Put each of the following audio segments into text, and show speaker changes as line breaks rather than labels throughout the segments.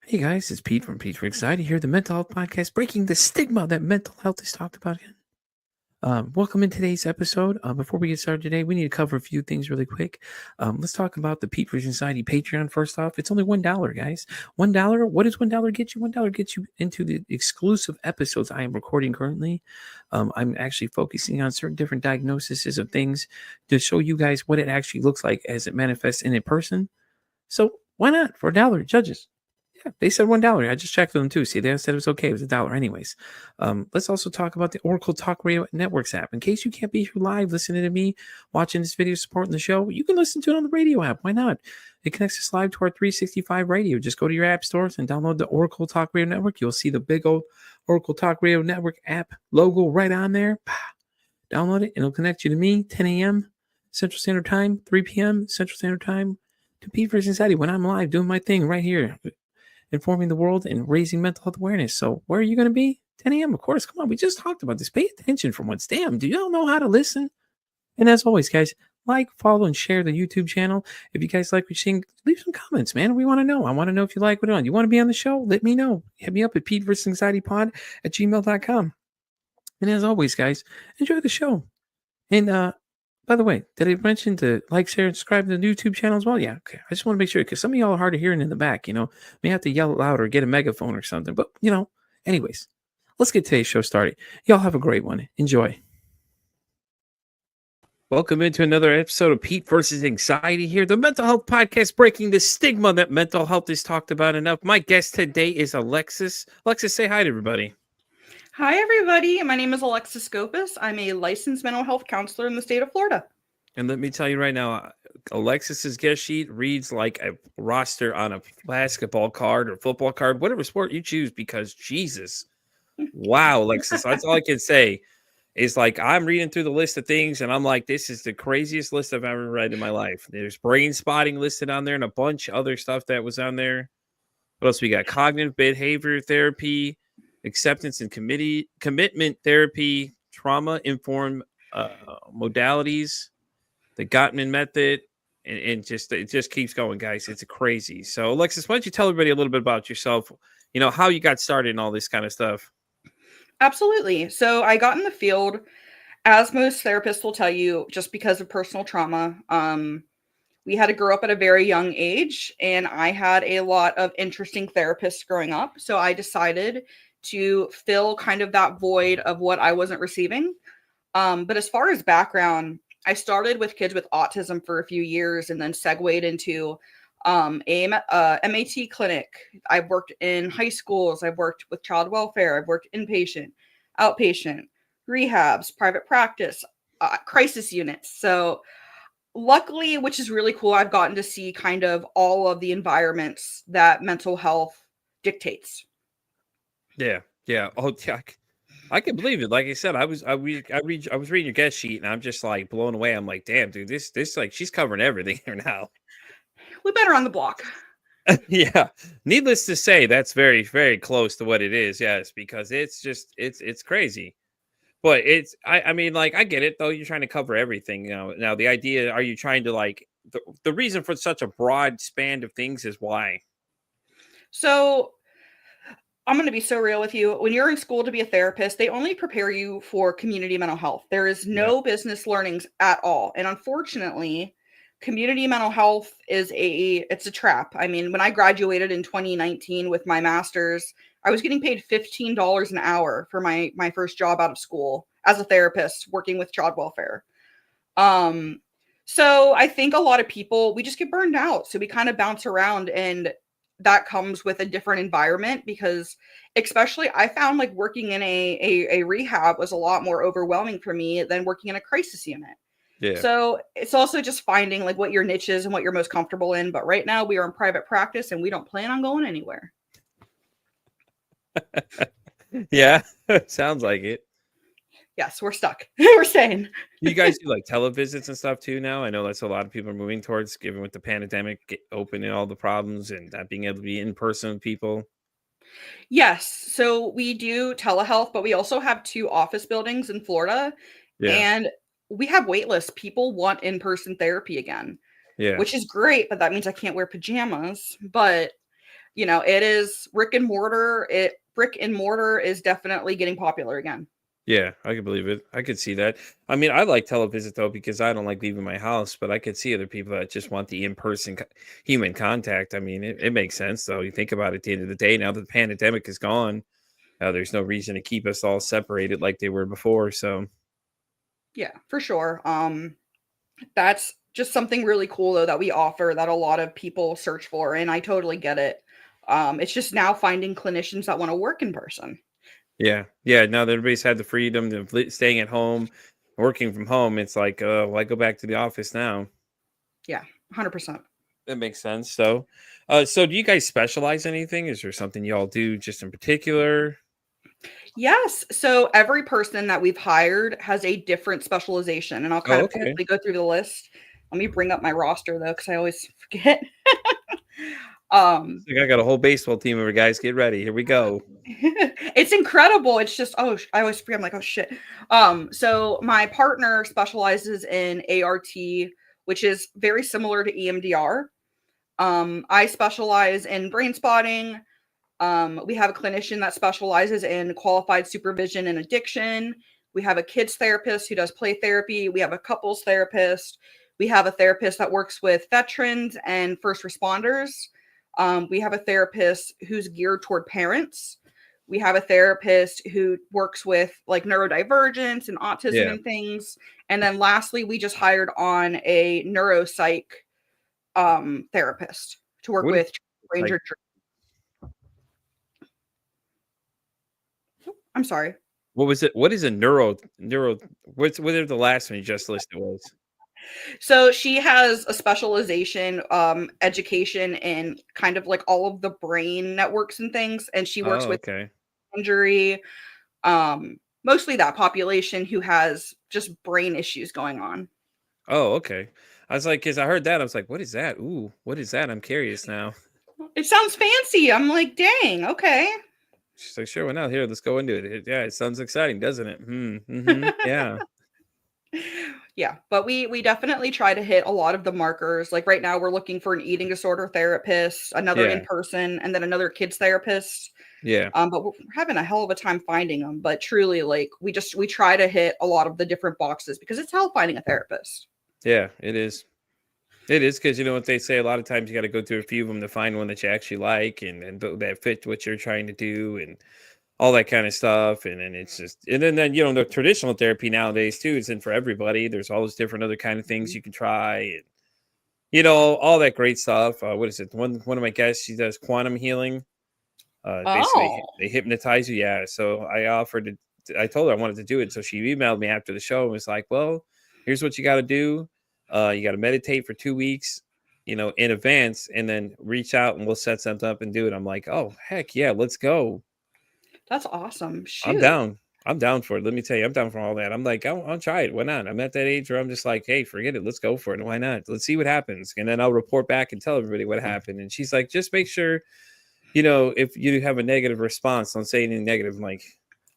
Hey guys, it's Pete from Pete for Anxiety here, the mental health podcast, breaking the stigma that mental health is talked about in. Welcome in today's episode. Before we get started today, we need to cover a few things really quick. Let's talk about the Pete for Anxiety Patreon first off. It's only $1, guys. $1. What does $1 get you? $1 gets you into the exclusive episodes I am recording currently. I'm actually focusing on certain different diagnoses of things to show you guys what it actually looks like as it manifests in a person. So why not for $1, judges? Yeah, they said $1. I just checked with them too. See, they said it was okay. It was $1 anyways. Let's also talk about the Oracle Talk Radio Networks app. In case you can't be here live listening to me, watching this video, supporting the show, you can listen to it on the radio app. Why not? It connects us live to our 365 radio. Just go to your app stores and download the Oracle Talk Radio Network. You'll see the big old Oracle Talk Radio Network app logo right on there. Download it and it'll connect you to me, 10 a.m. Central Standard Time, 3 p.m. Central Standard Time, to Pete for Anxiety when I'm live doing my thing right here, informing the world and raising mental health awareness. So where are you going to be? 10 a.m. Of course. Come on. We just talked about this. Pay attention for once. Damn. Do y'all know how to listen? And as always, guys, like, follow, and share the YouTube channel. If you guys like what you're seeing, leave some comments, man. We want to know. I want to know if you like what you're on. You want to be on the show? Let me know. Hit me up at PeteVersusAnxietyPod@gmail.com. And as always, guys, enjoy the show. And by the way, did I mention to like, share, and subscribe to the YouTube channel as well? Yeah, okay. I just want to make sure because some of y'all are hard of hearing in the back, may have to yell loud or get a megaphone or something. But, anyways, let's get today's show started. Y'all have a great one. Enjoy. Welcome into another episode of Pete versus Anxiety here, the mental health podcast breaking the stigma that mental health is talked about enough. My guest today is Alexis. Alexis, say hi to everybody.
Hi, everybody. My name is Alexis Scopus. I'm a licensed mental health counselor in the state of Florida.
And let me tell you right now, Alexis's guest sheet reads like a roster on a basketball card or football card, whatever sport you choose, because Jesus. Wow, Alexis. That's all I can say is like I'm reading through the list of things and I'm like, this is the craziest list I've ever read in my life. There's brain spotting listed on there and a bunch of other stuff that was on there. What else we got? Cognitive behavior therapy, acceptance and commitment therapy, trauma-informed modalities, the Gottman method, and it just keeps going, guys. It's crazy. So, Alexis, why don't you tell everybody a little bit about yourself, how you got started and all this kind of stuff?
Absolutely. So I got in the field, as most therapists will tell you, just because of personal trauma. We had to grow up at a very young age, and I had a lot of interesting therapists growing up. So I decided to fill kind of that void of what I wasn't receiving. But as far as background, I started with kids with autism for a few years and then segued into a MAT clinic. I've worked in high schools. I've worked with child welfare. I've worked inpatient, outpatient, rehabs, private practice, crisis units. So luckily, which is really cool, I've gotten to see kind of all of the environments that mental health dictates.
Yeah. Oh, yeah. I can believe it. Like I said, I was reading your guest sheet, and I'm just like blown away. I'm like, damn, dude, this like she's covering everything here now.
We better on the block.
Yeah. Needless to say, that's very, very close to what it is. Yes, because it's just it's crazy. But I mean, like, I get it though. You're trying to cover everything. Now the idea, are you trying to like the reason for such a broad span of things is why?
So I'm going to be so real with you. When you're in school to be a therapist, they only prepare you for community mental health. There is no business learnings at all. And unfortunately, community mental health it's a trap. I mean, when I graduated in 2019 with my master's, I was getting paid $15 an hour for my first job out of school as a therapist working with child welfare. So I think a lot of people, we just get burned out. So we kind of bounce around, and that comes with a different environment, because especially I found like working in a rehab was a lot more overwhelming for me than working in a crisis unit.
Yeah.
So it's also just finding like what your niche is and what you're most comfortable in. But right now we are in private practice and we don't plan on going anywhere.
Yeah, sounds like it.
Yes, we're stuck. We're staying.
You guys do like televisits and stuff too now? I know that's a lot of people are moving towards, given with the pandemic open and all the problems and not being able to be in person with people.
Yes. So we do telehealth, but we also have 2 office buildings in Florida.
Yeah.
And we have wait lists. People want in-person therapy again.
Yeah.
Which is great, but that means I can't wear pajamas. But it is brick and mortar. Brick and mortar is definitely getting popular again.
Yeah, I can believe it. I could see that. I mean, I like televisit though because I don't like leaving my house, but I could see other people that just want the in-person human contact. I mean, it makes sense though. You think about it at the end of the day, now that the pandemic is gone, there's no reason to keep us all separated like they were before. So,
Yeah, for sure. That's just something really cool though that we offer that a lot of people search for, and I totally get it. It's just now finding clinicians that want to work in person.
yeah. Yeah, now that everybody's had the freedom of staying at home, working from home, it's like, why go back to the office now?
Yeah, 100%.
That makes sense. So do you guys specialize in anything? Is there something y'all do just in particular?
Yes. So every person that we've hired has a different specialization, and I'll kind
Oh,
of
okay.
quickly go through the list. Let me bring up my roster though, because I always forget. um,
Like I got a whole baseball team over, guys. Get ready. Here we go.
it's incredible. It's just I always forget. I'm like, oh shit. So my partner specializes in ART, which is very similar to EMDR. I specialize in brain spotting. We have a clinician that specializes in qualified supervision and addiction. We have a kids therapist who does play therapy. We have a couples therapist. We have a therapist that works with veterans and first responders. We have a therapist who's geared toward parents. We have a therapist who works with like neurodivergence and autism
Yeah.
and things. And then lastly, we just hired on a neuropsych therapist to work
What is
with brain
like?
injury. I'm sorry.
What was it? What is a neuro? What are the last one you just listed was?
So she has a specialization, education in kind of like all of the brain networks and things, and she works
Oh,
with
okay.
injury, mostly that population who has just brain issues going on.
Oh, okay. I was like, because I heard that, I was like, what is that? Ooh, what is that? I'm curious now.
It sounds fancy. I'm like, dang, okay.
She's like, sure, why not? Here, let's go into it. Yeah, it sounds exciting, doesn't it? Mm-hmm. Yeah.
Yeah, but we definitely try to hit a lot of the markers. Like right now, we're looking for an eating disorder therapist, another in
Yeah.
person, and then another kids therapist.
Yeah.
But we're having a hell of a time finding them. But truly, like we try to hit a lot of the different boxes because it's hell finding a therapist.
Yeah. It is. It is because you know what they say. A lot of times you got to go through a few of them to find one that you actually like and that fit what you're trying to do and all that kind of stuff. And then it's just and then you know the traditional therapy nowadays too isn't for everybody. There's all those different other kind of things you can try and you know all that great stuff. What is it? One of my guests she does quantum healing. Basically
Oh,
they hypnotize you. Yeah. So I told her I wanted to do it. So she emailed me after the show and was like, well, here's what you got to do. You got to meditate for 2 weeks, you know, in advance and then reach out and we'll set something up and do it. I'm like, oh, heck yeah, let's go.
that's awesome.
I'm
Shoot.
down. I'm down for it. Let me tell you, I'm down for all that. I'm like, I'll try it. Why not? I'm at that age where I'm just like, hey, forget it. Let's go for it. Why not? Let's see what happens. And then I'll report back and tell everybody what happened. And she's like, just make sure you know, if you have a negative response, don't say anything negative. I'm like,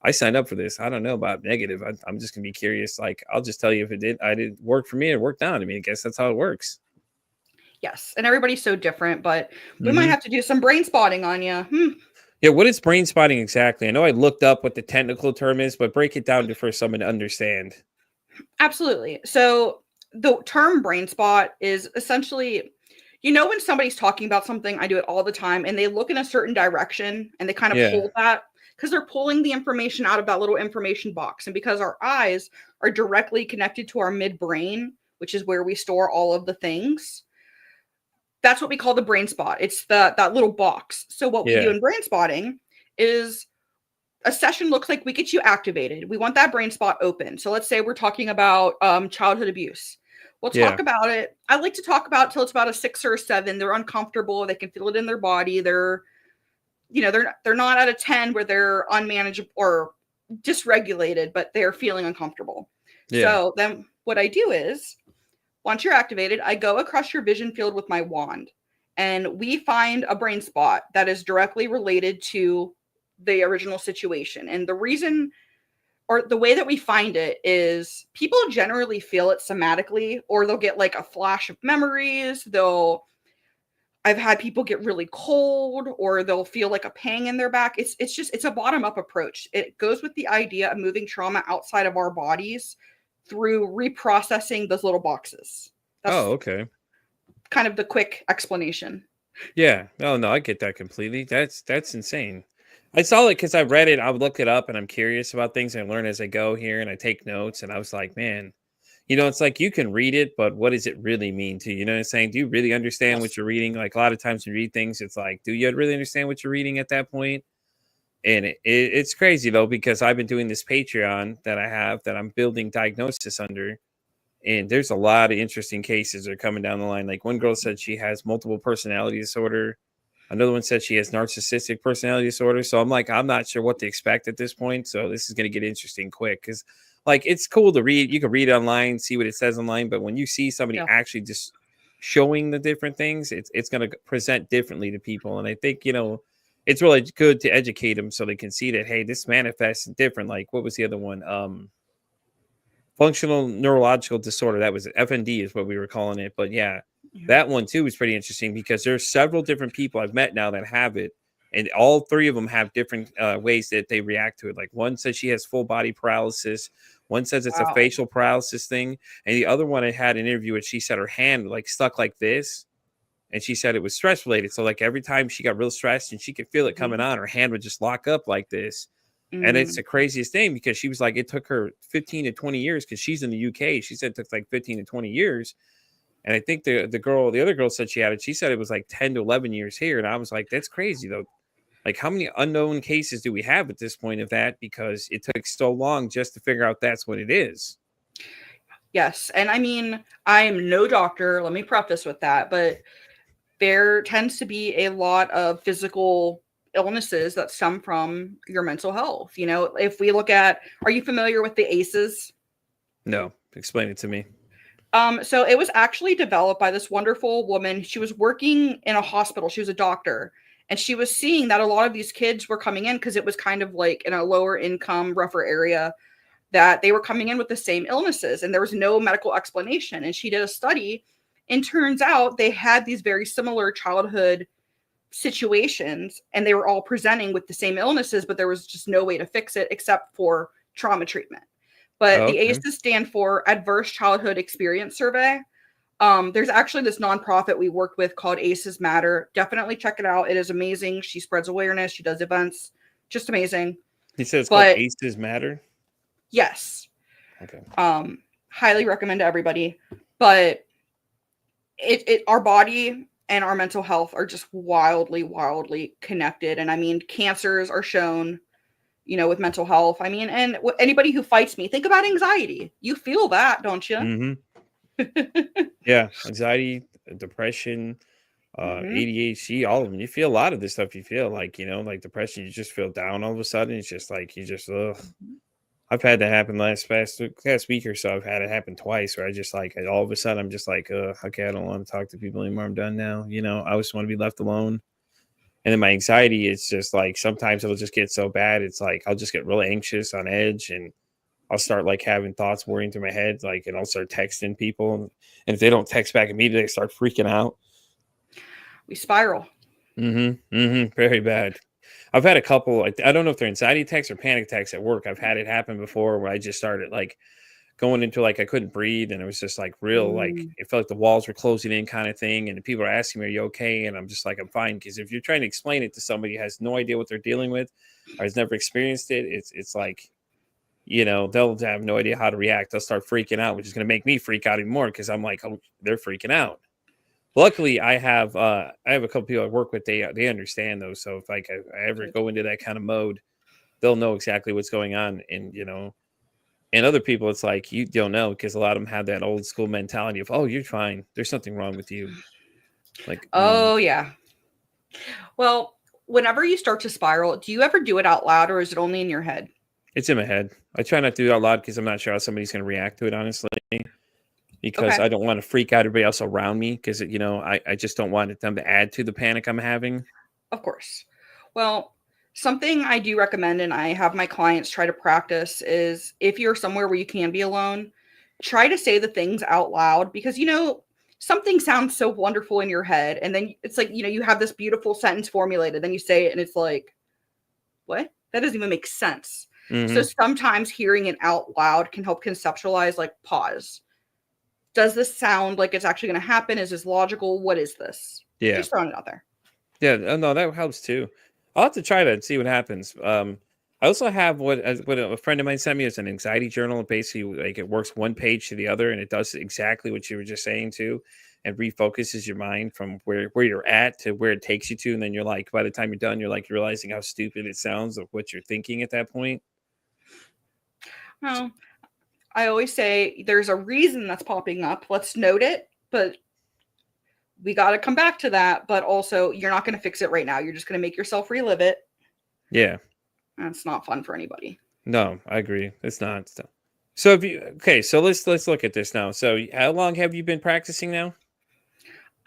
I signed up for this. I don't know about negative. I'm just gonna be curious. Like, I'll just tell you if I did work for me, it worked out. I mean, I guess that's how it works.
Yes, and everybody's so different, but we might
Hmm.
have to do some brain spotting on you.
Yeah, what is brain spotting exactly? I know I looked up what the technical term is, but break it down to for someone to understand.
Absolutely. So the term brain spot is essentially, when somebody's talking about something, I do it all the time, and they look in a certain direction and they kind of
Yeah,
hold that because they're pulling the information out of that little information box. And because our eyes are directly connected to our midbrain, which is where we store all of the things, that's what we call the brain spot. It's that little box. So what we do
yeah,
in brain spotting is a session looks like we get you activated. We want that brain spot open. So let's say we're talking about childhood abuse. We'll
yeah,
talk about it. I like to talk about till it's about a 6 or a 7. They're uncomfortable. They can feel it in their body. They're not at a 10 where they're unmanageable or dysregulated, but they're feeling uncomfortable.
yeah,
So then what I do is once you're activated, I go across your vision field with my wand and we find a brain spot that is directly related to the original situation. And the reason or the way that we find it is people generally feel it somatically, or they'll get like a flash of memories. I've had people get really cold, or they'll feel like a pang in their back. It's a bottom up approach. It goes with the idea of moving trauma outside of our bodies through reprocessing those little boxes. That's
Oh, okay.
kind of the quick explanation.
Yeah. Oh no, I get that completely. That's insane. I saw it because I read it. I would look it up, and I'm curious about things. I learn as I go here, and I take notes. And I was like, man, it's like you can read it, but what does it really mean to you? You know what I'm saying? Do you really understand what
Yes.
you're reading? Like a lot of times you read things, it's like, do you really understand what you're reading at that point? And it's crazy though, because I've been doing this Patreon that I have that I'm building diagnosis under. And there's a lot of interesting cases that are coming down the line. Like one girl said she has multiple personality disorder. Another one said she has narcissistic personality disorder. So I'm like, I'm not sure what to expect at this point. So this is going to get interesting quick because, like, it's cool to read. You can read online, see what it says online. But when you see somebody
Yeah.
actually just showing the different things, it's going to present differently to people. And I think, it's really good to educate them so they can see that, hey, this manifests different. Like, what was the other one? Functional neurological disorder. That was FND is what we were calling it. But yeah,
Yeah.
that one too is pretty interesting because there's several different people I've met now that have it, and all three of them have different ways that they react to it. Like one says she has full body paralysis, one says it's a
Wow.
facial paralysis thing, and the other one I had an interview with. She said her hand like stuck like this, and she said it was stress related. So like every time she got real stressed and she could feel it coming
Mhm.
on, her hand would just lock up like this. And it's
Mm.
the craziest thing because she was like, it took her 15 to 20 years because she's in the UK. She said it took like 15 to 20 years. And I think the other girl said she had it. She said it was like 10 to 11 years here. And I was like, that's crazy though. Like how many unknown cases do we have at this point of that? Because it took so long just to figure out that's what it is.
Yes. And I mean, I am no doctor. Let me preface with that. But there tends to be a lot of physical illnesses that stem from your mental health. If we look at, are you familiar with the ACEs?
No, explain it to me.
So it was actually developed by this wonderful woman. She was working in a hospital. She was a doctor, and she was seeing that a lot of these kids were coming in because it was kind of like in a lower income, rougher area, that they were coming in with the same illnesses, and there was no medical explanation. And she did a study, and turns out they had these very similar childhood situations, and they were all presenting with the same illnesses, but there was just no way to fix it except for trauma treatment. But
Oh,
the
okay.
ACEs stand for Adverse Childhood Experience Survey. There's actually this nonprofit we work with called ACEs Matter. Definitely check it out. It is amazing. She spreads awareness. She does events. Just amazing.
He said it's called
But
Aces Matter.
yes,
Okay.
highly recommend to everybody. But our body and our mental health are just wildly, wildly connected. And I mean, cancers are shown, with mental health. I mean, and anybody who fights me, think about anxiety. You feel that, don't you?
Mm-hmm. Yeah. Anxiety, depression,
Hmm.
ADHD, all of them. You feel a lot of this stuff. You feel like, like depression, you just feel down all of a sudden. It's just like, you just, ugh. I've had that happen past week or so. I've had it happen twice where I just like, all of a sudden, I'm just like, okay, I don't want to talk to people anymore. I'm done now. I just want to be left alone. And then my anxiety is just like, sometimes it'll just get so bad. It's like, I'll just get really anxious on edge and I'll start like having thoughts whirring through my head. Like, and I'll start texting people. And if they don't text back immediately, I start freaking out.
We spiral.
Very bad. I've had a couple, like, I don't know if they're anxiety attacks or panic attacks at work. I've had it happen before where I just started like going into like I couldn't breathe and it was just like real, like
Mm.
it felt like the walls were closing in kind of thing. And the people are asking me, are you okay? And I'm just like, I'm fine. Because if you're trying to explain it to somebody who has no idea what they're dealing with or has never experienced it, it's like, they'll have no idea how to react. They'll start freaking out, which is going to make me freak out even more because I'm like, oh, they're freaking out. Luckily, I have a couple people I work with. They understand those. So if like I ever
Good.
go into that kind of mode, they'll know exactly what's going on. And other people, it's like you don't know because a lot of them have that old school mentality of, oh, you're fine. There's something wrong with you. Like,
Oh, yeah. Well, whenever you start to spiral, do you ever do it out loud, or is it only in your head?
it's in my head. I try not to do it out loud because I'm not sure how somebody's going to react to it, honestly. Because
Okay.
I don't want to freak out everybody else around me because I just don't want them to add to the panic I'm having.
Of course. Well, something I do recommend, and I have my clients try to practice, is if you're somewhere where you can be alone, try to say the things out loud, because something sounds so wonderful in your head, and then it's like, you have this beautiful sentence formulated, then you say it and it's like, what? That doesn't even make sense. So
Mm-hmm.
sometimes hearing it out loud can help conceptualize, like, pause. Does this sound like it's actually going to happen? Is this logical? What is this?
Yeah.
Just throwing it out there.
Yeah. No, that helps too. I'll have to try that and see what happens. I also have what a friend of mine sent me is an anxiety journal. Basically, like it works one page to the other, and it does exactly what you were just saying too, and refocuses your mind from where you're at to where it takes you to, and then you're like, by the time you're done, you're like realizing how stupid it sounds of what you're thinking at that point.
Well, I always say there's a reason that's popping up. Let's note it, but we got to come back to that. But also, you're not going to fix it right now. You're just going to make yourself relive it.
Yeah.
That's not fun for anybody.
No, I agree. It's not. So if you okay, so let's look at this now. So how long have you been practicing now?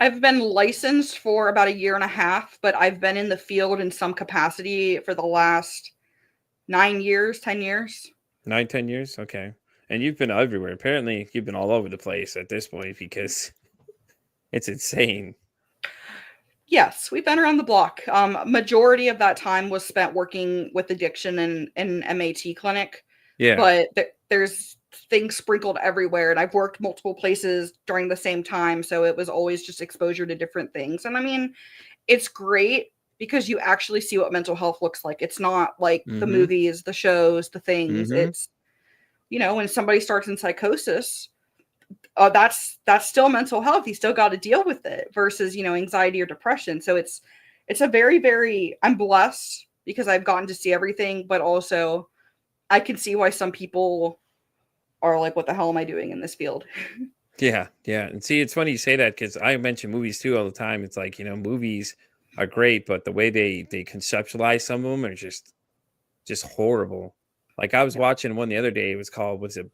I've been licensed for about 1.5 years, but I've been in the field in some capacity for the last 9 years, 10 years.
9, 10 years? Okay. And you've been everywhere. Apparently, you've been all over the place at this point because it's insane.
Yes, we've been around the block. Majority of that time was spent working with addiction in an MAT clinic,
Yeah.
but there's things sprinkled everywhere, and I've worked multiple places during the same time, so it was always just exposure to different things. And I mean, it's great because you actually see what mental health looks like. It's not like the
Mm-hmm.
movies, the shows, the things.
Mm-hmm.
It's, when somebody starts in psychosis, that's still mental health. You still got to deal with it versus, anxiety or depression. So it's a very, very, I'm blessed because I've gotten to see everything, but also I can see why some people are like, what the hell am I doing in this field?
Yeah, yeah. And see, it's funny you say that because I mention movies too all the time. It's like, movies are great, but the way they conceptualize some of them are just horrible. Like I was
Yeah.
watching one the other day. It was called was it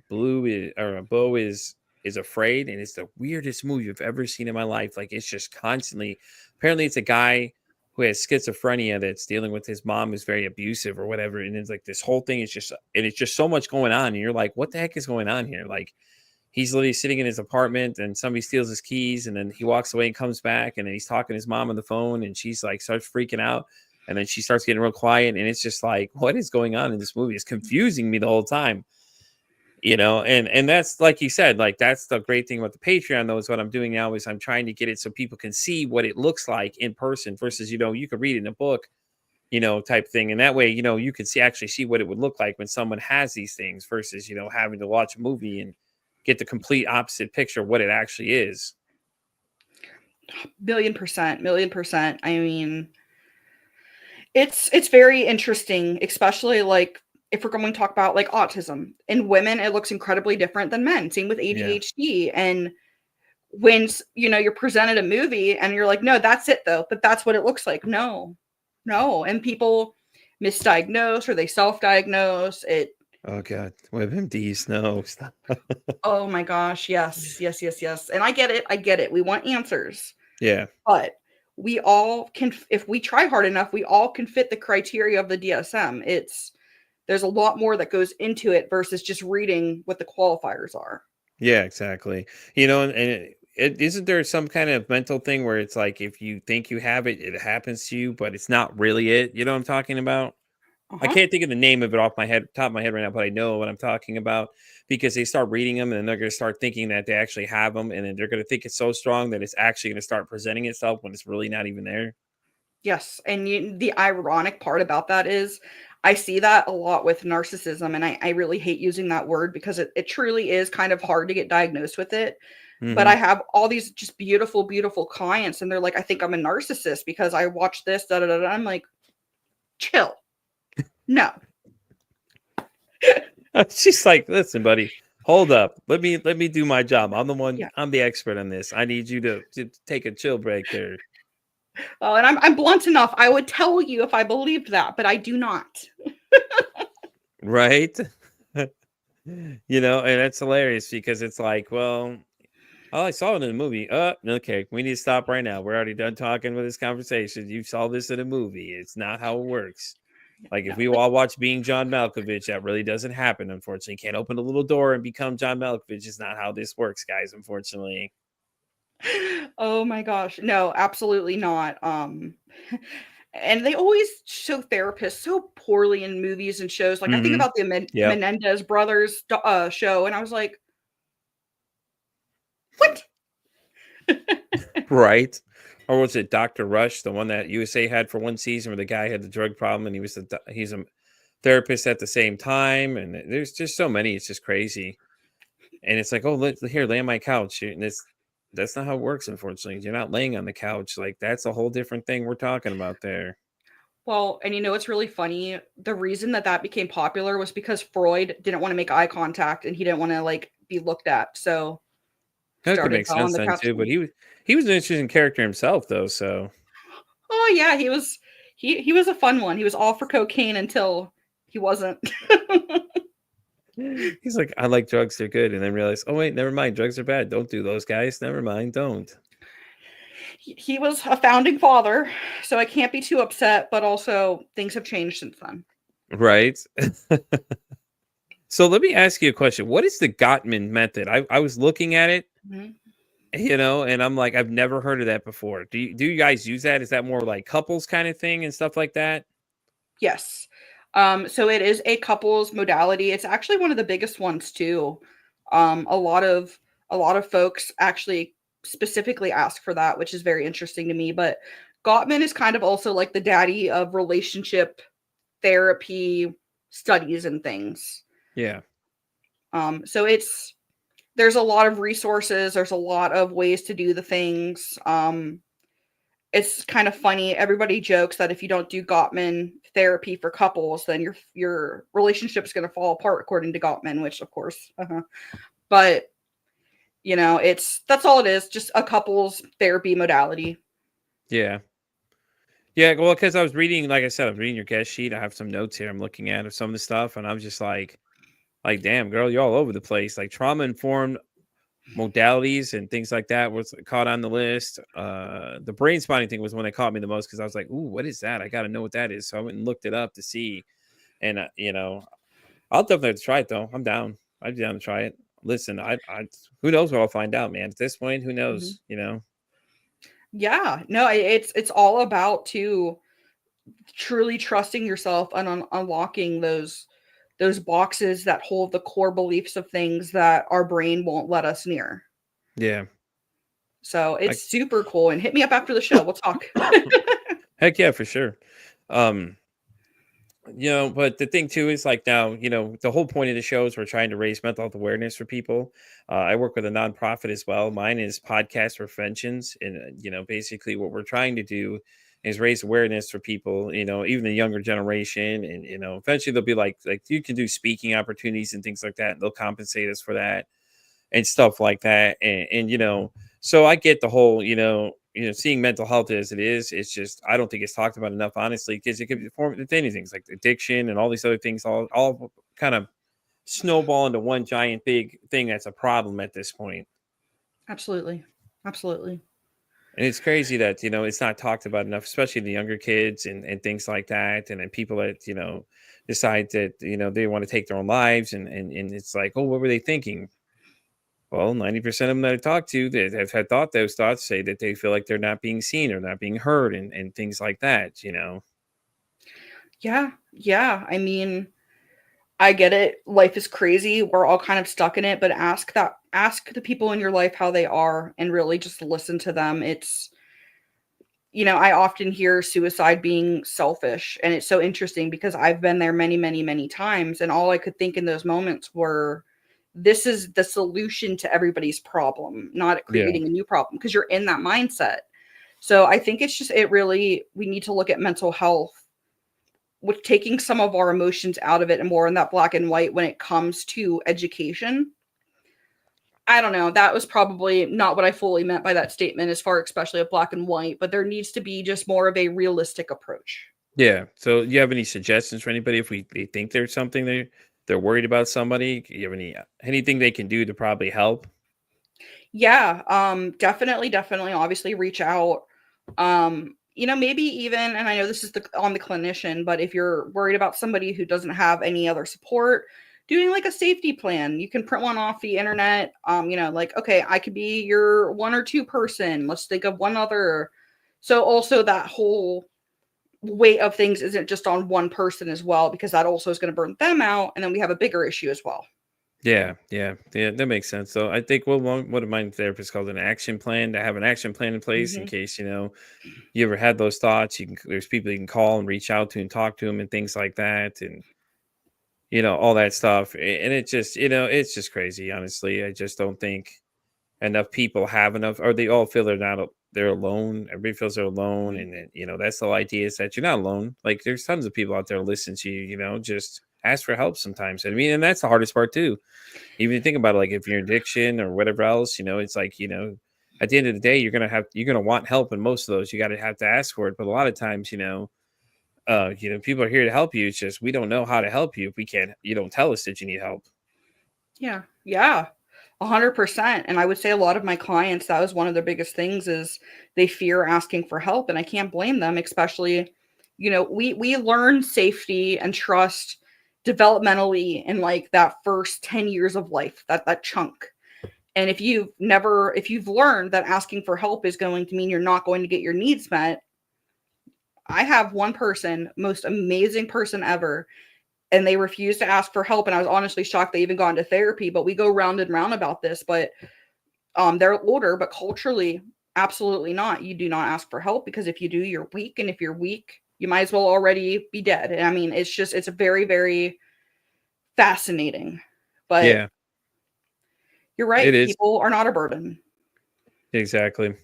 Blue is, or Bo is Afraid, and it's the weirdest movie I've ever seen in my life. Like it's just constantly. Apparently, it's a guy who has schizophrenia that's dealing with his mom who's very abusive or whatever, and it's like this whole thing is just and it's just so much going on, and you're like, what the heck is going on here? Like he's literally sitting in his apartment and somebody steals his keys and then he walks away and comes back and then he's talking to his mom on the phone and she's like starts freaking out and then she starts getting real quiet and it's just like what is going on in this movie? It's confusing me the whole time, and that's like you said, like that's the great thing about the Patreon though is what I'm doing now is I'm trying to get it so people can see what it looks like in person versus you could read it in a book, type thing, and that way you could actually see what it would look like when someone has these things versus having to watch a movie and get the complete opposite picture of what it actually is.
1,000,000%, 1,000,000%. I mean, it's very interesting, especially like if we're going to talk about like autism. In women, it looks incredibly different than men. Same with
Yeah.
ADHD. And when you're presented a movie and you're like, no, that's it though, but that's what it looks like. No. And people misdiagnose or they self-diagnose it.
Oh god, WebMDs, no, stop.
Oh my gosh, yes. And I get it. We want answers.
Yeah,
But we all can, if we try hard enough, we all can fit the criteria of the DSM. There's a lot more that goes into it versus just reading what the qualifiers are.
yeah, exactly. And isn't there some kind of mental thing where it's like if you think you have it, it happens to you, but it's not really it. You know what I'm talking about? I
Uh-huh.
can't think of the name of it off my head, top of my head right now, but I know what I'm talking about because they start reading them and then they're going to start thinking that they actually have them, and then they're going to think it's so strong that it's actually going to start presenting itself when it's really not even there.
Yes, and the ironic part about that is I see that a lot with narcissism, and I really hate using that word because it truly is kind of hard to get diagnosed with it. But I
Hmm.
have all these just beautiful, beautiful clients, and they're like, I think I'm a narcissist because I watched this, da da da. I'm like, chill. No.
She's like, listen, buddy, hold up. Let me do my job. I'm the one.
Yeah.
I'm the expert on this. I need you to take a chill break there,
Oh, and I'm blunt enough. I would tell you if I believed that, but I do not.
right? And that's hilarious because it's like, well, oh, I saw it in a movie. Okay, we need to stop right now. We're already done talking with this conversation. You saw this in a movie. It's not how it works. Like if
No,
we
like,
all watch Being John Malkovich, that really doesn't happen. Unfortunately, you can't open a little door and become John Malkovich. It's not how this works, guys. Unfortunately.
Oh my gosh. No, absolutely not. And they always show therapists so poorly in movies and shows. Like I think
Mm-hmm.
about the
Yep.
Menendez brothers show, and I was like, what?
Right. Or was it Dr. Rush, the one that USA had for one season where the guy had the drug problem and he's a therapist at the same time, and there's just so many, it's just crazy. And it's like, "Oh, here, lay on my couch." And that's not how it works, unfortunately. You're not laying on the couch. Like, that's a whole different thing we're talking about there.
Well, and you know what's really funny? The reason that that became popular was because Freud didn't want to make eye contact and he didn't want to like be looked at. So
That could
started
make
on
sense
the
then
couch.
too, but he was an interesting character himself though, so
Oh yeah, he was a fun one. He was all for cocaine until he wasn't.
he's like, "I like drugs, they're good," and then realize, "Oh, wait, never mind, drugs are bad. Don't do those, guys. Never mind, don't."
He was a founding father, so I can't be too upset, but also things have changed since then.
Right? So let me ask you a question. What is the Gottman method? I was looking at it,
Mhm.
and I'm like, I've never heard of that before. Do you guys use that? Is that more like couples kind of thing and stuff like that?
Yes. So it is a couples modality. It's actually one of the biggest ones too. Um, a lot of a lot of folks actually specifically ask for that, which is very interesting to me. But Gottman is kind of also like the daddy of relationship therapy studies and things.
Yeah.
So there's a lot of resources, there's a lot of ways to do the things. It's kind of funny. Everybody jokes that if you don't do Gottman therapy for couples, then your relationship is going to fall apart, according to Gottman, which of course, but you know, that's all it is, just a couples therapy modality.
Yeah. Yeah, well, because I was reading, like I said, I was reading your guest sheet. I have some notes here I'm looking at of some of the stuff, and I'm just like, damn, girl, you're all over the place. Like trauma informed modalities and things like that was caught on the list. The brain spotting thing was one that caught me the most because I was like, "Ooh, what is that? I got to know what that is." So I went and looked it up to see, and I'll definitely have to try it though. I'm down. I'd be down to try it. Listen, I who knows what I'll find out, man. At this point, who
Mhm.
knows?
Yeah, no, it's all about to truly trusting yourself and unlocking those boxes that hold the core beliefs of things that our brain won't let us near.
Yeah,
So
I
it's super cool. And hit me up after the show. We'll talk.
heck yeah, for sure. Um, but the thing too is like now, the whole point of the show is we're trying to raise mental health awareness for people. I work with a nonprofit as well. Mine is Podcast Preventions, and basically what we're trying to do is raise awareness for people. Even the younger generation, and eventually they'll be like you can do speaking opportunities and things like that, and they'll compensate us for that and stuff like that. And so I get the whole, seeing mental health as it is. It's just I don't think it's talked about enough, honestly, because it could be formed with any things like addiction and all these other things, all kind of snowball into one giant big thing that's a problem at this point.
Absolutely. Absolutely.
And it's crazy that it's not talked about enough, especially the younger kids and things like that, and then people that decide that they want to take their own lives, and it's like, oh, what were they thinking? Well, 90% of them that I talk to that have had thought those thoughts say that they feel like they're not being seen or not being heard and things like that.
Yeah. Yeah. I mean, I get it. Life is crazy. We're all kind of stuck in it, but ask the people in your life how they are and really just listen to them. I often hear suicide being selfish, and it's so interesting because I've been there many, many, many times, and all I could think in those moments were this is the solution to everybody's problem, not
Yeah.
creating a new problem because you're in that mindset. So I think it's just we need to look at mental health with taking some of our emotions out of it and more in that black and white when it comes to education. I don't know. That was probably not what I fully meant by that statement as far especially of black and white, but there needs to be just more of a realistic approach.
Yeah. So you have any suggestions for anybody if they think there's something they're worried about somebody? You have anything they can do to probably help?
Yeah, definitely obviously reach out. Maybe even, and I know this is on the clinician, but if you're worried about somebody who doesn't have any other support, doing like a safety plan. You can print one off the internet. Like, okay, I could be your 1 or 2 person. Let's think of one other. So also that whole weight of things isn't just on one person as well, because that also is going to burn them out. And then we have a bigger issue as well.
Yeah, that makes sense. So I think one of my therapists called an action plan, to have an action plan in place in case, you ever had those thoughts. There's people you can call and reach out to and talk to them and things like that. And, all that stuff. And it just, it's just crazy. Honestly, I just don't think enough people have enough, or they all feel they're alone. Everybody feels they're alone. And then, that's the whole idea, is that you're not alone. Like, there's tons of people out there listening to you, just ask for help sometimes. I mean, and that's the hardest part too. Even if you think about it, like if you're in addiction or whatever else, it's like, at the end of the day, you're gonna want help in most of those. You gotta have to ask for it. But a lot of times, people are here to help you. It's just, we don't know how to help you if you don't tell us that you need help.
Yeah. Yeah. 100%. And I would say a lot of my clients, that was one of their biggest things, is they fear asking for help. And I can't blame them, especially, we learn safety and trust developmentally in like that first 10 years of life, that chunk. And if you've learned that asking for help is going to mean you're not going to get your needs met. I have one person, most amazing person ever, and they refused to ask for help. And I was honestly shocked they even got into therapy, but we go round and round about this. But they're older, but culturally, absolutely not. You do not ask for help, because if you do, you're weak. And if you're weak, you might as well already be dead. And I mean, it's very, very fascinating. But
Yeah,
you're right.
it is.
People are not a burden.
Exactly.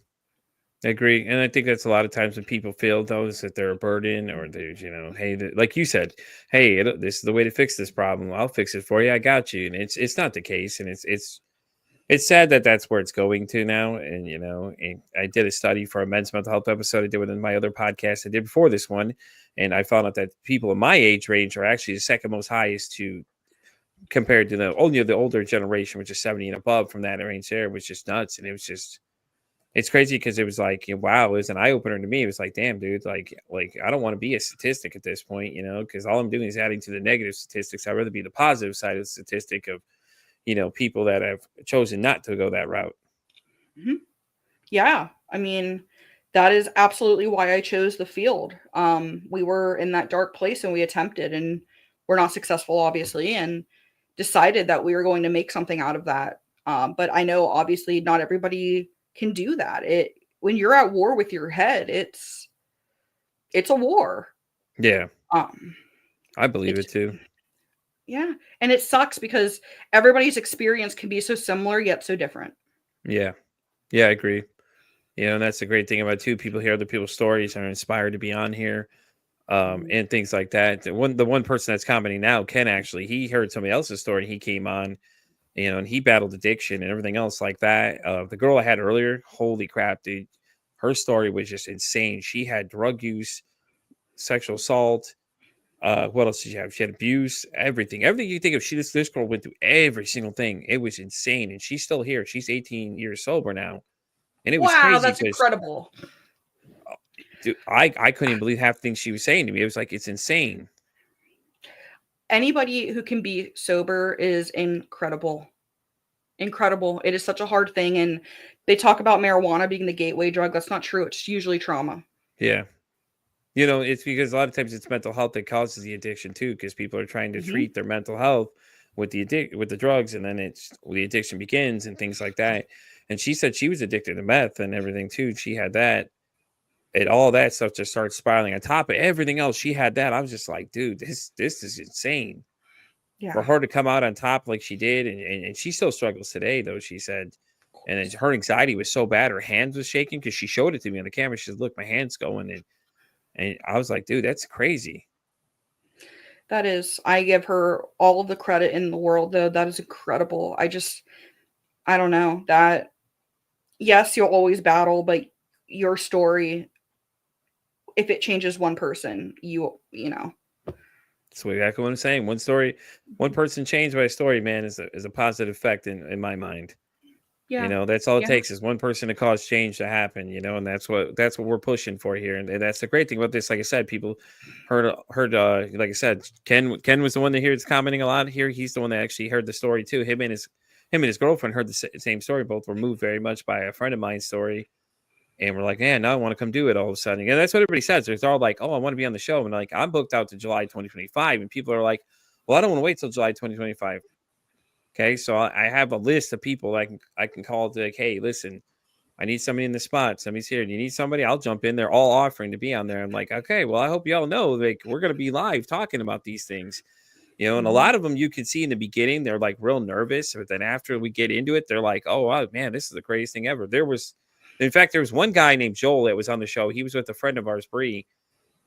I agree. And I think that's a lot of times when people feel those that they're a burden, or they're, hey, like you said, hey, this is the way to fix this problem. I'll fix it for you. I got you. And it's not the case. And it's sad that that's where it's going to now. And, and I did a study for a men's mental health episode I did within my other podcast I did before this one. And I found out that people in my age range are actually the second most highest compared to the older generation, which is 70 and above, from that range there, was just nuts. And it's crazy, because it was like, wow, it was an eye opener to me. It was like, damn, dude, like I don't want to be a statistic at this point, because all I'm doing is adding to the negative statistics. I'd rather be the positive side of the statistic of, people that have chosen not to go that route.
Mm-hmm. Yeah. I mean, that is absolutely why I chose the field. We were in that dark place and we attempted, and we're not successful, obviously, and decided that we were going to make something out of that. But I know obviously not everybody can do that. When you're at war with your head, it's a war.
Yeah. I believe it too.
Yeah. And it sucks because everybody's experience can be so similar yet so different.
Yeah. Yeah, I agree. And that's the great thing about it too. People hear other people's stories and are inspired to be on here. And things like that. The one person that's commenting now, Ken, actually, he heard somebody else's story and he came on, and he battled addiction and everything else like that. The girl I had earlier, holy crap, dude, her story was just insane. She had drug use, sexual assault. What else did she have? She had abuse, everything you think of. This girl went through every single thing. It was insane, and she's still here. She's 18 years sober now, and it was
wow,
crazy.
That's incredible.
Dude, I couldn't even believe half the things she was saying to me. It was like, it's insane.
Anybody who can be sober is incredible. Incredible. It is such a hard thing. And they talk about marijuana being the gateway drug. That's not true. It's usually trauma.
Yeah. It's because a lot of times it's mental health that causes the addiction too, because people are trying to treat their mental health with the drugs, and then the addiction begins and things like that. And she said she was addicted to meth and everything too. She had that, and all that stuff just started spiraling on top of everything else. She had that. I was just like, dude, this is insane.
Yeah.
For her to come out on top like she did, and she still struggles today, though, she said. And her anxiety was so bad, her hands was shaking, because she showed it to me on the camera. She said, look, my hand's going. And I was like, dude, that's crazy.
That is. I give her all of the credit in the world, though. That is incredible. I don't know. That, yes, you'll always battle, but your story, if it changes one person, you know.
That's exactly what I'm saying. One person changed by a story, man, is a positive effect in my mind. You
Yeah.
know, that's all it
Yeah.
takes is one person to cause change to happen, and that's what we're pushing for here. And that's the great thing about this. Like I said, people heard like I said, Ken was the one that hears commenting a lot here. He's the one that actually heard the story too. Him and his girlfriend heard the same story. Both were moved very much by a friend of mine's story. And we're like, man, now I want to come do it all of a sudden. And that's what everybody says. They're all like, oh, I want to be on the show. And like, I'm booked out to July 2025. And people are like, well, I don't want to wait till July 2025. Okay. So I have a list of people I can call to like, hey, listen, I need somebody in the spot. Somebody's here. Do you need somebody? I'll jump in. They're all offering to be on there. I'm like, okay, well, I hope y'all know, like, we're going to be live talking about these things. And a
Mhm.
lot of them you can see in the beginning, they're like real nervous. But then after we get into it, they're like, oh, wow, man, this is the greatest thing ever. In fact, there was one guy named Joel that was on the show. He was with a friend of ours, Bree,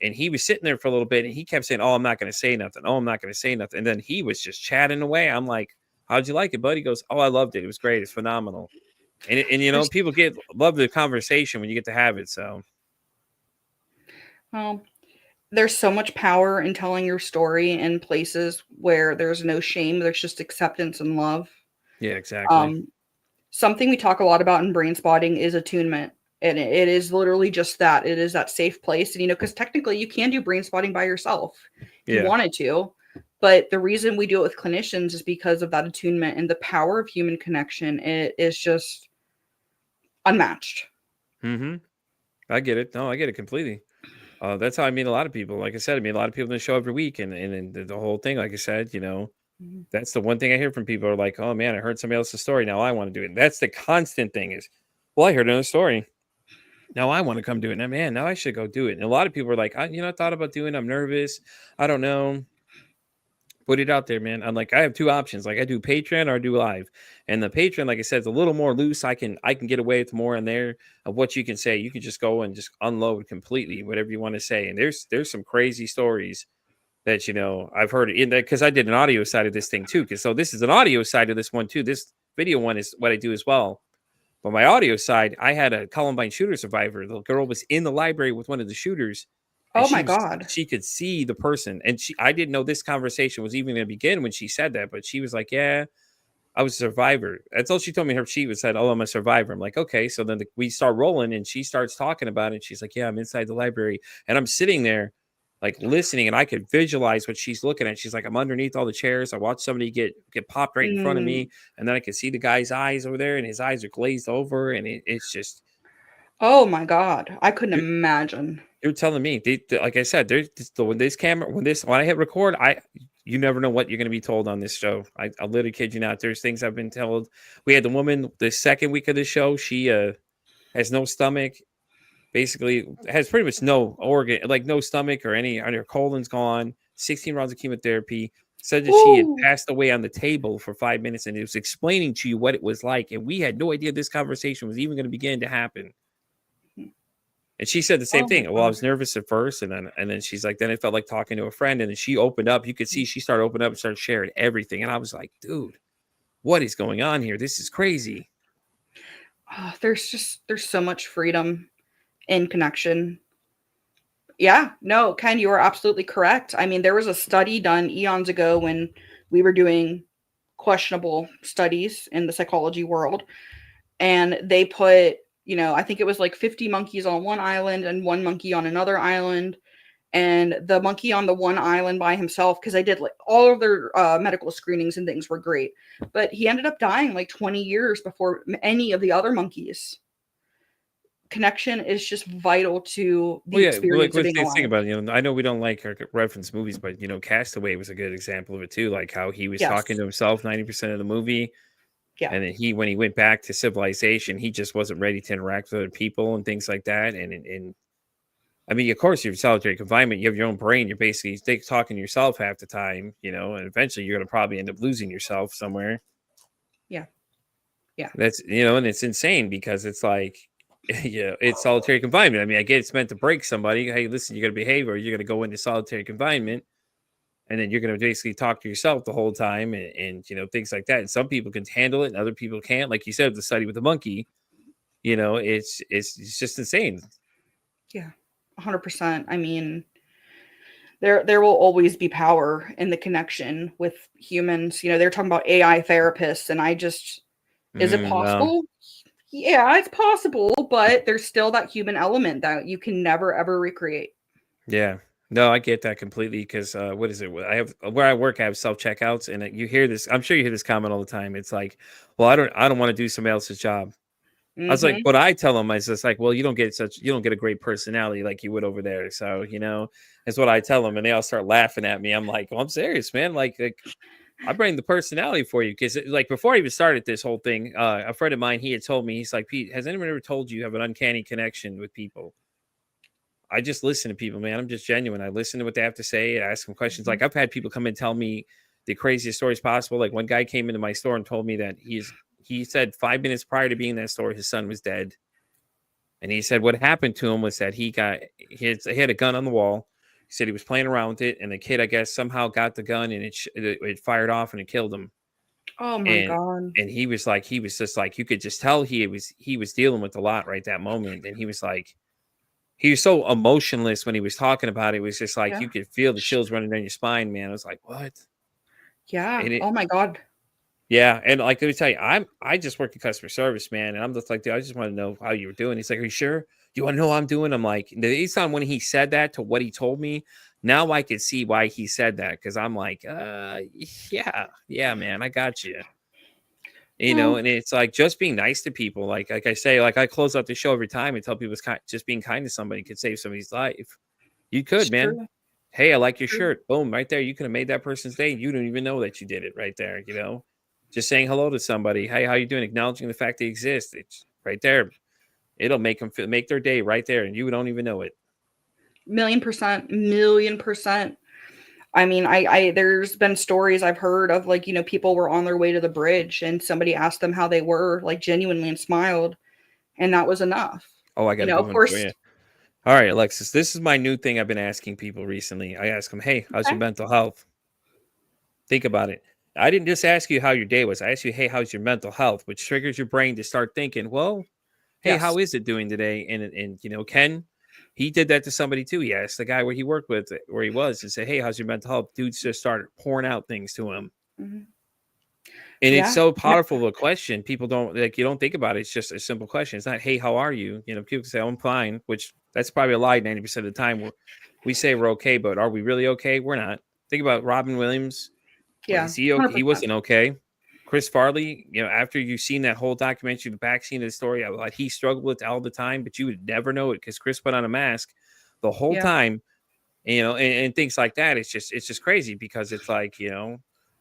and he was sitting there for a little bit and he kept saying, oh, I'm not going to say nothing. Oh, I'm not going to say nothing. And then he was just chatting away. I'm like, how'd you like it, bud? He goes, oh, I loved it. It was great. It's phenomenal. And
There's
people love the conversation when you get to have it. So,
well, there's so much power in telling your story in places where there's no shame. There's just acceptance and love.
yeah, exactly.
Um, Something we talk a lot about in brain spotting is attunement. And it is literally just that. It is that safe place. And, because technically you can do brain spotting by yourself if you
Yeah.
wanted to. But the reason we do it with clinicians is because of that attunement and the power of human connection. It is just unmatched.
Mm-hmm. I get it. No, I get it completely. That's how I meet a lot of people. Like I said, I meet a lot of people in the show every week, and the whole thing. Like I said,
Mhm.
that's the one thing I hear from people are like, "Oh man, I heard somebody else's story. Now I want to do it." And that's the constant thing is, well, I heard another story. Now I want to come do it. Now, man, now I should go do it. And a lot of people are like, I thought about doing. I'm nervous. I don't know. Put it out there, man. I'm like, I have two options. Like I do Patreon or I do live. And the Patreon, like I said, is a little more loose. I can get away with more in there of what you can say. You can just go and just unload completely whatever you want to say. And there's some crazy stories that I've heard in that because I did an audio side of this thing too. Because so this is an audio side of this one too. This video one is what I do as well. But my audio side, I had a Columbine shooter survivor. The girl was in the library with one of the shooters, and
Oh my God.
she could see the person. And I didn't know this conversation was even going to begin when she said that, but she was like, "Yeah, I was a survivor." That's all she told me. Her sheet was said, "Oh, I'm a survivor." I'm like, "Okay." So then we start rolling, and she starts talking about it. She's like, "Yeah, I'm inside the library," and I'm sitting there, like listening, and I could visualize what she's looking at. She's like, "I'm underneath all the chairs. I watched somebody get popped right in front of
Mm.
me, and then I could see the guy's eyes over there, and his eyes are glazed over, and it's just."
Oh my God. I couldn't imagine.
You're telling me, like I said, there's when this camera, when I hit record, you never know what you're going to be told on this show. I literally kid you not. There's things I've been told. We had the woman the second week of the show. She has no stomach, basically has pretty much no organ, like no stomach or any. And her colon's gone. 16 rounds of chemotherapy. Said that she had
Ooh.
passed away on the table for 5 minutes, and it was explaining to you what it was like, and we had no idea this conversation was even going to begin to happen. And she said the same
Oh my
thing. Well, I
God.
was nervous at first, and then she's like, then it felt like talking to a friend, and then she opened up. You could see she started opening up and started sharing everything, and I was like, dude, what is going on here? This is crazy.
There's so much freedom in connection. Yeah, no, Ken, you are absolutely correct. I mean, there was a study done eons ago when we were doing questionable studies in the psychology world, and they put, I think it was like 50 monkeys on one island and one monkey on another island. And the monkey on the one island by himself, because I did like all of their medical screenings and things were great, but he ended up dying like 20 years before any of the other monkeys. Connection is just vital to the
Well, yeah, like
experience of
let's
being
think
alive.
about it. I know we don't like or reference movies, but Castaway was a good example of it too. Like how he was talking
Yes.
to himself 90% of the movie,
Yeah.
and then when he went back to civilization, he just wasn't ready to interact with other people and things like that. And I mean, of course, you're solitary confinement. You have your own brain. You're basically talking to yourself half the time, and eventually you're going to probably end up losing yourself somewhere.
Yeah. Yeah.
That's, and it's insane because it's like, yeah, it's solitary confinement. I mean, I get it's meant to break somebody. Hey, listen, you're going to behave or you're going to go into solitary confinement. And then you're going to basically talk to yourself the whole time and, things like that. And some people can handle it and other people can't. Like you said, the study with the monkey, it's just insane.
Yeah. 100%. I mean, there will always be power in the connection with humans. They're talking about AI therapists, and I just Is it
No.
possible? Yeah, it's possible, but there's still that human element that you can never ever recreate.
Yeah. No, I get that completely because what is it? I have where I work, I have self checkouts, and you hear this. I'm sure you hear this comment all the time. It's like, well, I don't want to do somebody else's job. I was like,
Mhm.
what I tell them is just like, well, you don't get a great personality like you would over there. So, that's what I tell them. And they all start laughing at me. I'm like, well, I'm serious, man. Like I bring the personality for you. Cause like before I even started this whole thing, a friend of mine, he had told me, he's like, Pete, has anyone ever told you have an uncanny connection with people? I just listen to people, man. I'm just genuine. I listen to what they have to say. I ask them questions.
Mhm.
Like I've had people come and tell me the craziest stories possible. Like one guy came into my store and told me that he said 5 minutes prior to being in that store, his son was dead. And he said what happened to him was that he had a gun on the wall. He said he was playing around with it, and the kid, I guess, somehow got the gun and it fired off and it killed him.
Oh my
And
god.
and he was just like you could just tell he was dealing with a lot right that moment. And he was like he was so emotionless when he was talking about it. It was just like
Yeah.
you could feel the
Sh
chills running down your spine, man. I was like, what?
Yeah.
And it
Oh my god.
Yeah, and like let me tell you, I just work in customer service, man, and I'm just like, dude, I just want to know how you were doing. He's like, are you sure? Do you want to know how I'm doing? I'm like, based on when he said that to what he told me, now I could see why he said that because I'm like, yeah, man, I got you.
Well,
And it's like just being nice to people. Like I say, like I close out the show every time and tell people just being kind to somebody could save somebody's life. You
it's
could, man.
true.
Hey, I like your
True.
shirt. Boom, right there. You could have made that person's day. You don't even know that you did it right there. Just saying hello to somebody. Hey, how you doing? Acknowledging the fact they exist. It's right there. It'll make their day right there, and you don't even know it.
1,000,000%, 1,000,000%. I mean, I there's been stories I've heard of like, people were on their way to the bridge and somebody asked them how they were, like genuinely and smiled, and that was enough.
Oh, I got a good
Of
one for
course.
you. All right, Alexis. This is my new thing I've been asking people recently. I ask them, "Hey, how's your
Okay.
mental health?" Think about it. I didn't just ask you how your day was. I asked you, "Hey, how's your mental health?" Which triggers your brain to start thinking, "Well, hey, how
Yes.
is it doing today?" And Ken, he did that to somebody too. He asked the guy where he worked with, where he was, and said, "Hey, how's your mental health?" Dudes just started pouring out things to him,
Mhm.
and it's
Yeah.
so powerful of a question. People don't like you don't think about it. It's just a simple question. It's not, "Hey, how are you?" People say, "Oh, I'm fine," which that's probably a lie 90% of the time. We say we're okay, but are we really okay? We're not. Think about Robin Williams.
Yeah.
Is he okay? He
100%.
wasn't okay. Chris Farley, after you've seen that whole documentary, the back scene of the story, like he struggled with it all the time, but you would never know it because Chris put on a mask the whole
Yeah.
time, and things like that. It's just crazy because it's like,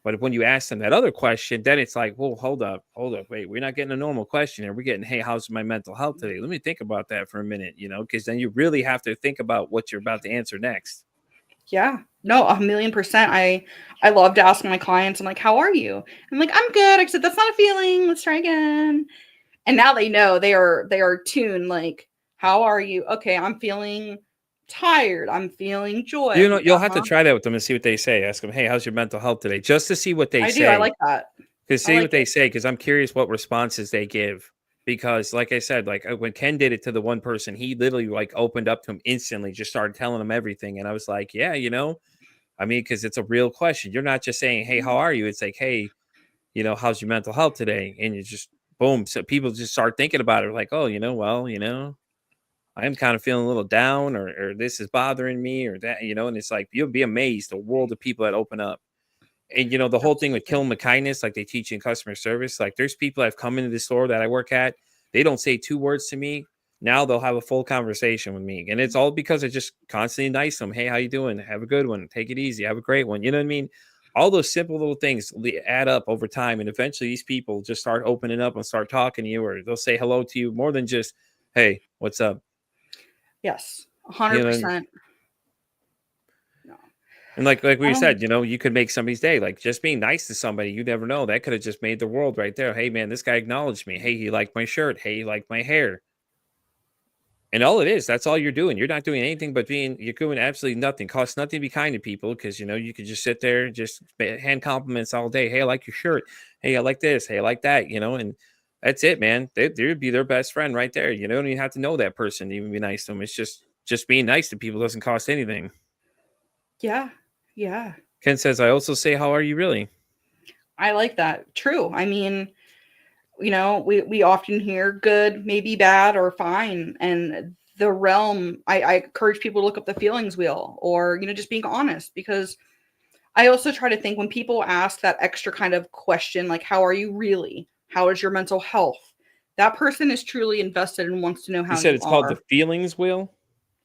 but when you ask them that other question, then it's like, well, hold up, wait, we're not getting a normal question here. We're getting, hey, how's my mental health today? Let me think about that for a minute, because then you really have to think about what you're about to answer next.
Yeah. No, 1,000,000%. I love to ask my clients, I'm like, "How are you?" I'm like, "I'm good." I said, "That's not a feeling. Let's try again." And now they know they are tuned like, "How are you?" "Okay, I'm feeling tired. I'm feeling joy." I'm like,
You'll have to
"Uh-huh."
try that with them and see what they say. Ask them, hey, how's your mental health today? Just to see what they
I do. I
say.
like that.
Because
I
see
like
what they
it.
say, because I'm curious what responses they give. Because, like I said, like when Ken did it to the one person, he literally like opened up to him instantly, just started telling him everything. And I was like, yeah, I mean, because it's a real question. You're not just saying, hey, how are you? It's like, hey, how's your mental health today? And you just boom. So people just start thinking about it, like, oh, well, I'm kind of feeling a little down, or this is bothering me, or that, and it's like you'll be amazed the world of people that open up. And the whole thing with
Absolutely.
killing the kindness, like they teach in customer service, like there's people that have come into the store that I work at, they don't say 2 words to me. Now they'll have a full conversation with me. And it's all because I just constantly nice to them. Hey, how you doing? Have a good one. Take it easy. Have a great one. You know what I mean? All those simple little things add up over time. And eventually these people just start opening up and start talking to you, or they'll say hello to you more than just, hey, what's up?
Yes.
You know,
100%. No.
and like we
Um,
said, you could make somebody's day. Like just being nice to somebody, you never know. That could have just made the world right there. Hey man, this guy acknowledged me. Hey, he liked my shirt. Hey, he liked my hair. And all it is, that's all you're doing. You're not doing anything but you're doing absolutely nothing. Costs nothing to be kind to people because you could just sit there and just hand compliments all day. Hey, I like your shirt. Hey, I like this. Hey, I like that. And that's it, man. They'd be their best friend right there. You don't even have to know that person to even be nice to them. It's just being nice to people doesn't cost anything.
yeah. Yeah.
Ken says, I also say, how are you really?
I like that. True. I mean, we often hear good, maybe bad, or fine. And the realm, I encourage people to look up the feelings wheel, or, just being honest, because I also try to think when people ask that extra kind of question, like, how are you really? How is your mental health? That person is truly invested and wants to know
You
how
said
you
it's called the
are.
feelings wheel?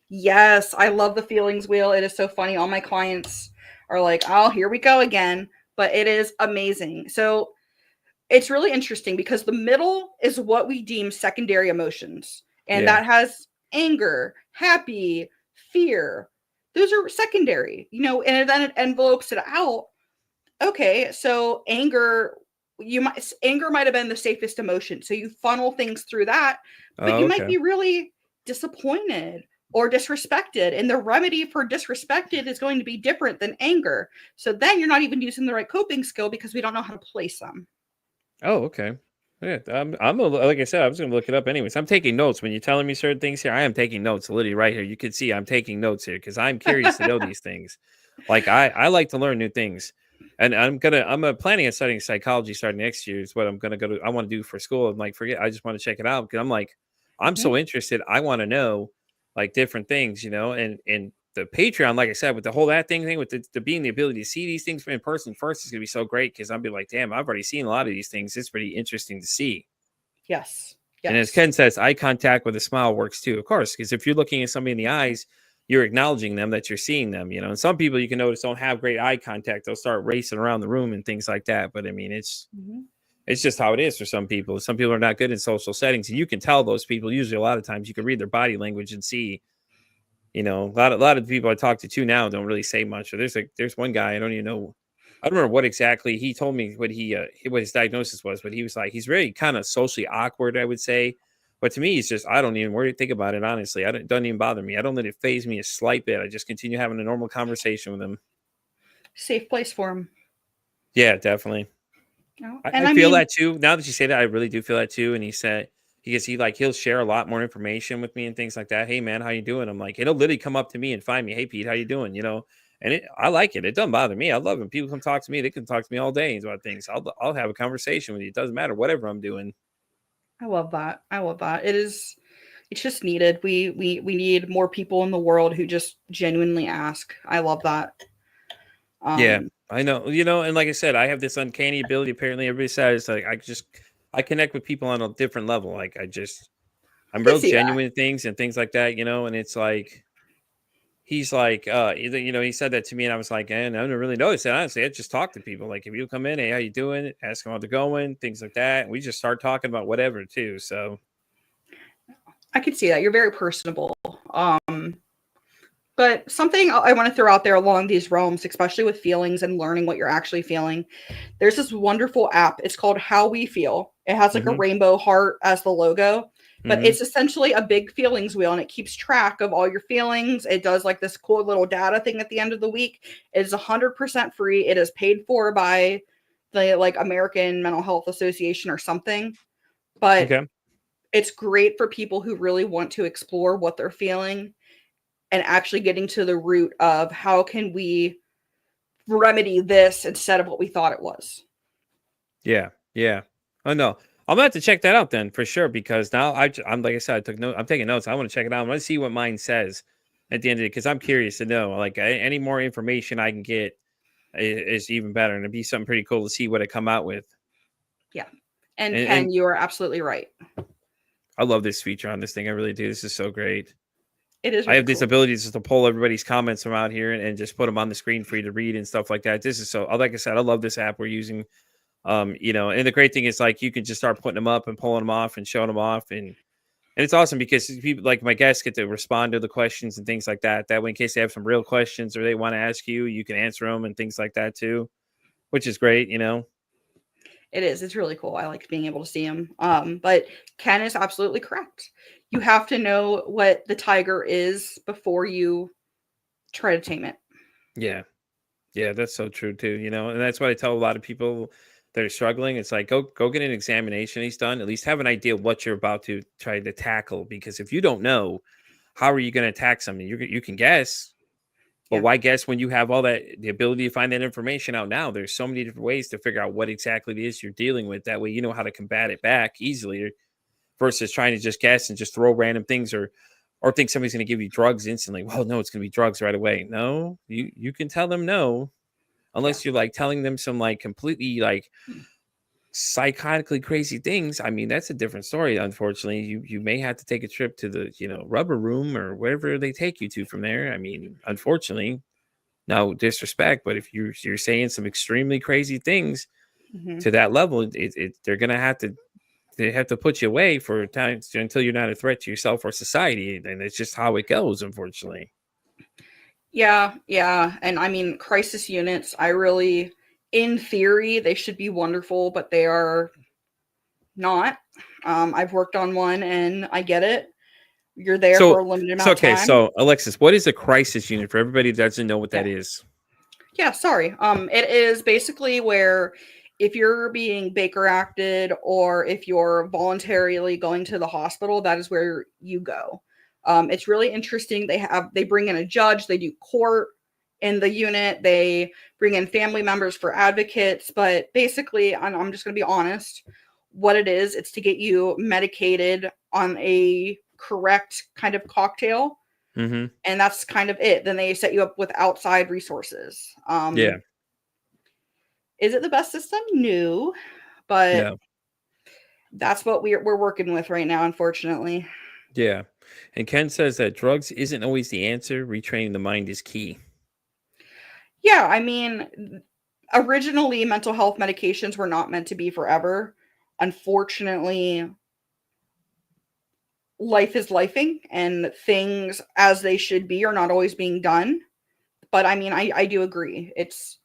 Yes, I love the feelings wheel. It is so funny. All my clients are like, oh, here we go again. But it is amazing. So it's really interesting because the middle is what we deem secondary emotions. And
Yeah.
that has anger, happy, fear. Those are secondary, and then it envelopes it out. Okay, so anger might have been the safest emotion. So you funnel things through that, but
Oh,
you might
okay.
be really disappointed or disrespected. And the remedy for disrespected is going to be different than anger. So then you're not even using the right coping skill because we don't know how to place them.
Oh, okay. Yeah, like I said, I was gonna look it up anyways. I'm taking notes when you're telling me certain things here. I am taking notes, literally right here. You can see I'm taking notes here because I'm curious to know these things. Like I like to learn new things, and I'm planning on studying psychology starting next year. Is what I'm gonna go to. I want to do for school. I'm like, forget. I just want to check it out because I'm like, I'm
Mhm.
so interested. I want to know like different things, and the Patreon, like I said, with the whole that thing with the being the ability to see these things in person first is gonna be so great because I'll be like, damn, I've already seen a lot of these things. It's pretty interesting to see.
Yes.
And as
Yes.
Ken says, eye contact with a smile works too, of course, because if you're looking at somebody in the eyes, you're acknowledging them that you're seeing them, And some people you can notice don't have great eye contact. They'll start racing around the room and things like that. But I mean,
Mhm.
it's just how it is for some people. Some people are not good in social settings, and you can tell those people. Usually, a lot of times, you can read their body language and see. A lot of the people I talk to too now don't really say much. Or there's one guy I don't even know. I don't remember what exactly he told me what his diagnosis was, but he was like he's very kind of socially awkward, I would say. But to me, it's just I don't even worry think about it honestly. It doesn't even bother me. I don't let it phase me a slight bit. I just continue having a normal conversation with him.
Safe place for them.
Yeah, definitely. I
And I
feel
mean,
that too. Now that you say that, I really do feel that too. And he said he'll share a lot more information with me and things like that. Hey man, how you doing? I'm like, it'll literally come up to me and find me. Hey Pete, how you doing? And I like it. It doesn't bother me. I love when people come talk to me. They can talk to me all day about things. I'll have a conversation with you. It doesn't matter whatever I'm doing.
I love that. I love that. It's just needed. We need more people in the world who just genuinely ask. I love that.
Yeah,
Um,
I know. And like I said, I have this uncanny ability. Apparently, everybody says like I connect with people on a different level. Like
I
I'm
can
real
see that.
genuine in things and things like that. And it's like he's like, he said that to me, and I was like, and I didn't really notice that. Honestly, I just talk to people. Like, if you come in, hey, how you doing? Ask them how they're going, things like that. And we just start talking about whatever too. So,
I can see that. You're very personable. But something I want to throw out there along these realms, especially with feelings and learning what you're actually feeling. There's this wonderful app. It's called How We Feel. It has like a
hmm
rainbow heart as the logo, but
hmm
it's essentially a big feelings wheel and it keeps track of all your feelings. It does like this cool little data thing at the end of the week. It is 100% free. It is paid for by the like American Mental Health Association or something, but
okay,
it's great for people who really want to explore what they're feeling and actually getting to the root of how can we remedy this instead of what we thought it was.
yeah, yeah. Oh no, I'm gonna have to check that out then for sure because now I'm like I said, I took note. I'm taking notes. I want to check it out. I want to see what mine says at the end of it because I'm curious to know. Like any more information I can get is even better, and it'd be something pretty cool to see what it come out with.
Yeah. And
And
Ken, you are absolutely right.
I love this feature on this thing. I really do. This is so great.
It is
I
really
have this
cool.
ability just to pull everybody's comments from out here and just put them on the screen for you to read and stuff like that. This is so, like I said, I love this app we're using. And the great thing is like you can just start putting them up and pulling them off and showing them off, and it's awesome because people like my guests get to respond to the questions and things like that. That way, in case they have some real questions or they want to ask you, you can answer them and things like that too, which is great.
It is. It's really cool. I like being able to see him. But Ken is absolutely correct. You have to know what the tiger is before you try to tame it.
Yeah. Yeah, that's so true too. And that's what I tell a lot of people that are struggling. It's like go get an examination he's done. At least have an idea what you're about to try to tackle. Because if you don't know, how are you going to attack something? You can guess, But
Yeah.
why guess when you have all that, the ability to find that information out now, there's so many different ways to figure out what exactly it is you're dealing with. That way, you know how to combat it back easily versus trying to just guess and just throw random things or think somebody's going to give you drugs instantly. Well, no, it's going to be drugs right away. No, you can tell them no,
Yeah.
unless you're like telling them some like completely like psychotically crazy things. I mean, that's a different story. Unfortunately, you may have to take a trip to the rubber room or wherever they take you to from there. I mean, unfortunately, no disrespect, but if you're saying some extremely crazy things
Hmm.
to that level, they're gonna have to they have to put you away for time until you're not a threat to yourself or society, and it's just how it goes, unfortunately.
Yeah, yeah. And I mean, crisis units, I really, in theory, they should be wonderful, but they are not. I've worked on one and I get it. You're there
So,
for a limited
so
amount of
okay,
time.
so Alexis, what is a crisis unit for everybody that doesn't know what that
Yeah.
is?
Yeah, sorry. It is basically where if you're being Baker acted or if you're voluntarily going to the hospital, that is where you go. It's really interesting. They bring in a judge, they do court in the unit, they bring in family members for advocates, but basically, and I'm just gonna be honest, what it is, it's to get you medicated on a correct kind of cocktail,
Mm-hmm.
and that's kind of it. Then they set you up with outside resources.
Yeah.
Is it the best system? No, but
No.
that's what we're working with right now, unfortunately.
Yeah. And Ken says that drugs isn't always the answer. Retraining the mind is key.
Yeah, I mean, originally mental health medications were not meant to be forever. Unfortunately, life is lifing and things as they should be are not always being done. But I mean, I do agree. It's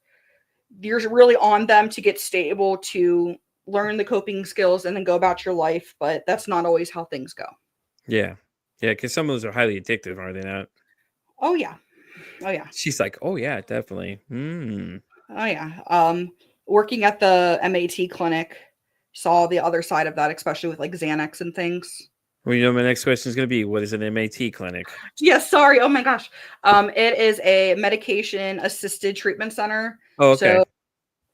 you're really on them to get stable, to learn the coping skills and then go about your life, but that's not always how things go.
Yeah. Yeah, because some of those are highly addictive, are they not?
Oh yeah. Oh yeah.
She's like, oh yeah, definitely. Hmm.
Oh yeah. Working at the MAT clinic, saw the other side of that, especially with like Xanax and things.
Well, my next question is going to be, what is an MAT clinic?
Yes, sorry. Oh my gosh. It is a medication assisted treatment center.
Oh, okay.
So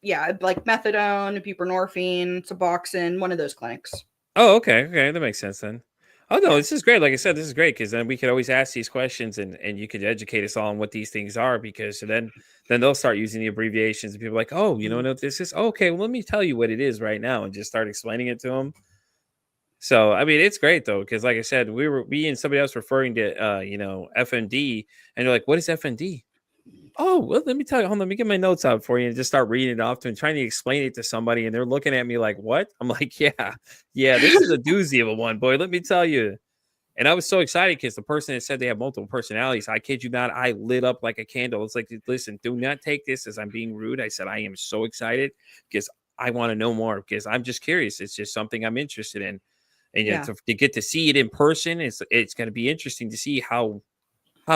yeah, like methadone, buprenorphine, Suboxone, one of those clinics.
Oh, okay. Okay. That makes sense then. Oh no,
Yeah.
this is great. Like I said, this is great because then we could always ask these questions and you could educate us all on what these things are because then they'll start using the abbreviations and people are like, oh, you know
Mhm.
what this is? Oh, okay, well, let me tell you what it is right now and just start explaining it to them. So I mean, it's great though because like I said, we and somebody else referring to FND and they're like, what is FND? Oh, well, let me tell you. Hold on, let me get my notes out for you and just start reading it off to and trying to explain it to somebody. And they're looking at me like, what? I'm like, yeah, this is a doozy of a one, boy. Let me tell you. And I was so excited because the person that said they have multiple personalities, I kid you not, I lit up like a candle. It's like, listen, do not take this as I'm being rude. I said, I am so excited because I want to know more because I'm just curious. It's just something I'm interested in. And
Yeah.
to get to see it in person, it's going to be interesting to see how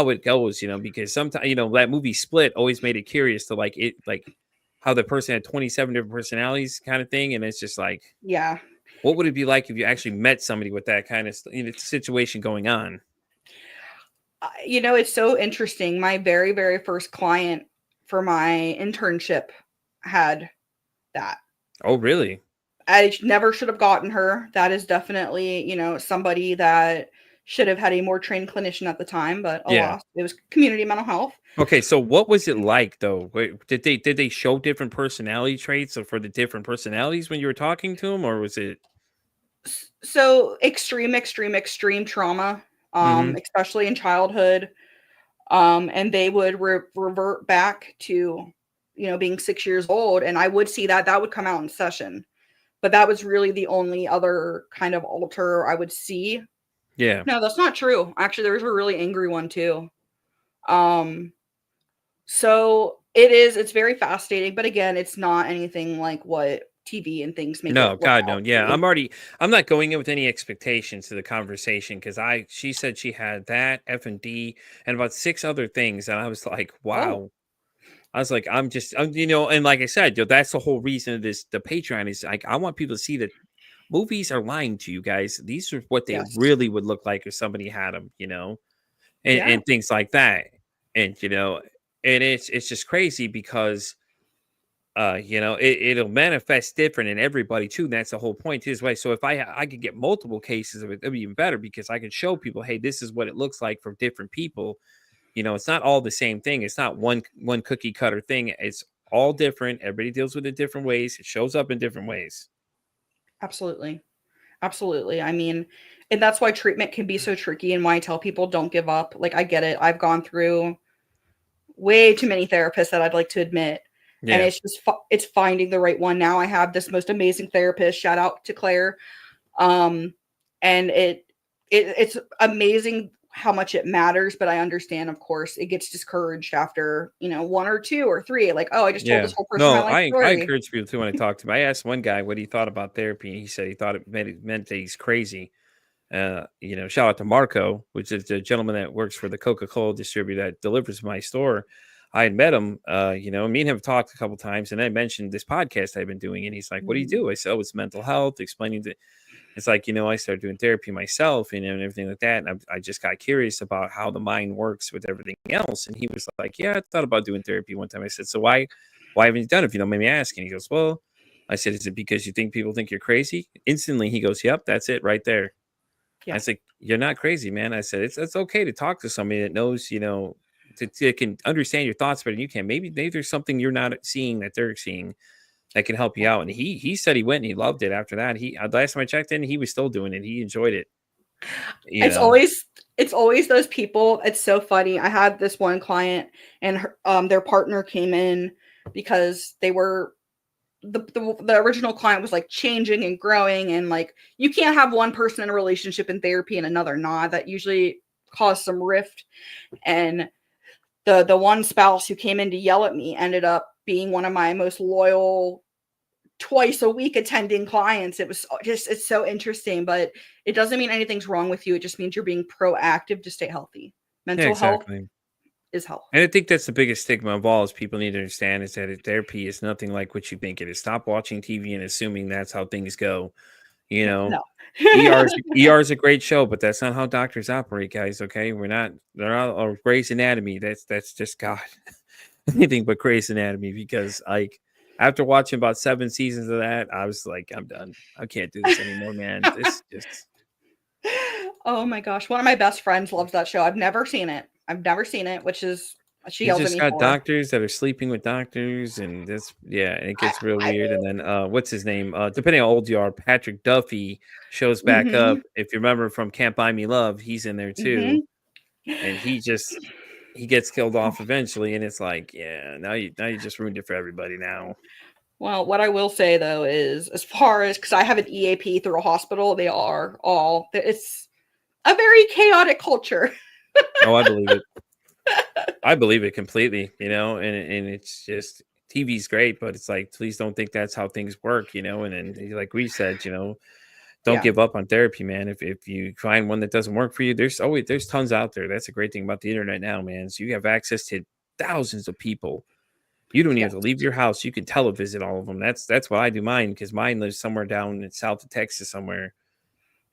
it goes, because sometimes, that movie Split always made it curious to like how the person had 27 different personalities kind of thing. And it's just like,
Yeah.
what would it be like if you actually met somebody with that kind of situation going on?
It's so interesting. My very, very first client for my internship had that.
Oh, really?
I never should have gotten her. That is definitely, somebody that should have had a more trained clinician at the time, but
Yeah.
alas, it was community mental health.
Okay. So what was it like though? Did they show different personality traits for the different personalities when you were talking to them or was it?
So extreme, extreme, extreme trauma,
Mm-hmm.
especially in childhood. And they would revert back to, being 6 years old. And I would see that would come out in session, but that was really the only other kind of alter I would see.
Yeah.
No, that's not true. Actually, there was a really angry one too. Um, so it's very fascinating, but again, it's not anything like what TV and things make
No,
it look
God, no.
out
Yeah,
to.
I'm not going in with any expectations to the conversation because she said she had that F&D and about six other things. And I was like,
Oh,
wow. I was like, and like I said, that's the whole reason of the Patreon is like, I want people to see that movies are lying to you guys. These are what they
yes.
really would look like if somebody had them,
Yeah.
and things like that. And, And it's just crazy because it'll manifest different in everybody too. And that's the whole point is way. So if I could get multiple cases of it, it'd be even better because I could show people, hey, this is what it looks like for different people. It's not all the same thing. It's not one cookie cutter thing. It's all different. Everybody deals with it different ways. It shows up in different ways.
Absolutely. Absolutely. I mean, and that's why treatment can be so tricky and why I tell people don't give up. Like, I get it. I've gone through way too many therapists that I'd like to admit. And
Yeah.
it's just, it's finding the right one. Now I have this most amazing therapist. Shout out to Claire. And it's amazing how much it matters, but I understand, of course, it gets discouraged after, one or two or three, like, oh, I just told
Yeah.
this whole person my
No,
life
I
story.
encourage people too when I talk to him. I asked one guy what he thought about therapy, and he said he thought it meant that he's crazy. Shout out to Marco, which is the gentleman that works for the Coca-Cola distributor that delivers my store. I had met him, me and him talked a couple times, and I mentioned this podcast I've been doing, and he's like, "What do you do?" I said, "Oh, it's mental health," explaining that it's like, I started doing therapy myself, and everything like that. And I just got curious about how the mind works with everything else. And he was like, "Yeah, I thought about doing therapy one time." I said, "So why haven't you done it if you don't mind me asking?" He goes, "Well," I said, "Is it because you think people think you're crazy?" Instantly, he goes, "Yep, that's it right there." I
Yeah.
said, "You're not crazy, man." I said, it's okay to talk to somebody that knows, to can understand your thoughts better than you can. Maybe there's something you're not seeing that they're seeing that can help you out. And he said he went and he loved it after that. Last time I checked in, he was still doing it. He enjoyed it.
It's always those people. It's so funny. I had this one client and their partner came in because they were the original client was like changing and growing, and like you can't have one person in a relationship in therapy and another not. That usually caused some rift. And the one spouse who came in to yell at me ended up being one of my most loyal twice a week attending clients. It's so interesting, but it doesn't mean anything's wrong with you. It just means you're being proactive to stay healthy.
Yeah,
Mental health
exactly.
is health.
And I think that's the biggest stigma of all is people need to understand is that therapy is nothing like what you think it is. Stop watching TV and assuming that's how things go. You know,
No.
ER is a great show, but that's not how doctors operate, guys. Okay, they're not or Grey's Anatomy. That's just God, anything but Grey's Anatomy. Because like after watching about 7 seasons of that, I was like, I'm done. I can't do this anymore, man. This just
Oh my gosh. One of my best friends loves that show. I've never seen it, which is she
you
yells at
just
me
got
for.
doctors that are sleeping with doctors, and that's yeah, and it
I,
gets real
I
weird. And then what's his name? Depending on how old you are, Patrick Duffy shows back up.
mhm.
If you remember from Can't Buy Me Love, he's in there too,
Mhm.
and he gets killed off eventually, and it's like, yeah, now you just ruined it for everybody now.
Well, what I will say though is, as far as because I have an EAP through a hospital, it's a very chaotic culture.
Oh, I believe it. I believe it completely, and it's just TV's great, but it's like, please don't think that's how things work, and then like we said, don't
Yeah.
give up on therapy, man. If you find one that doesn't work for you, there's tons out there. That's a great thing about the internet now, man. So you have access to thousands of people. You don't even
Yes.
have to leave your house. You can televisit all of them. That's why I do mine because mine lives somewhere down in south of Texas somewhere,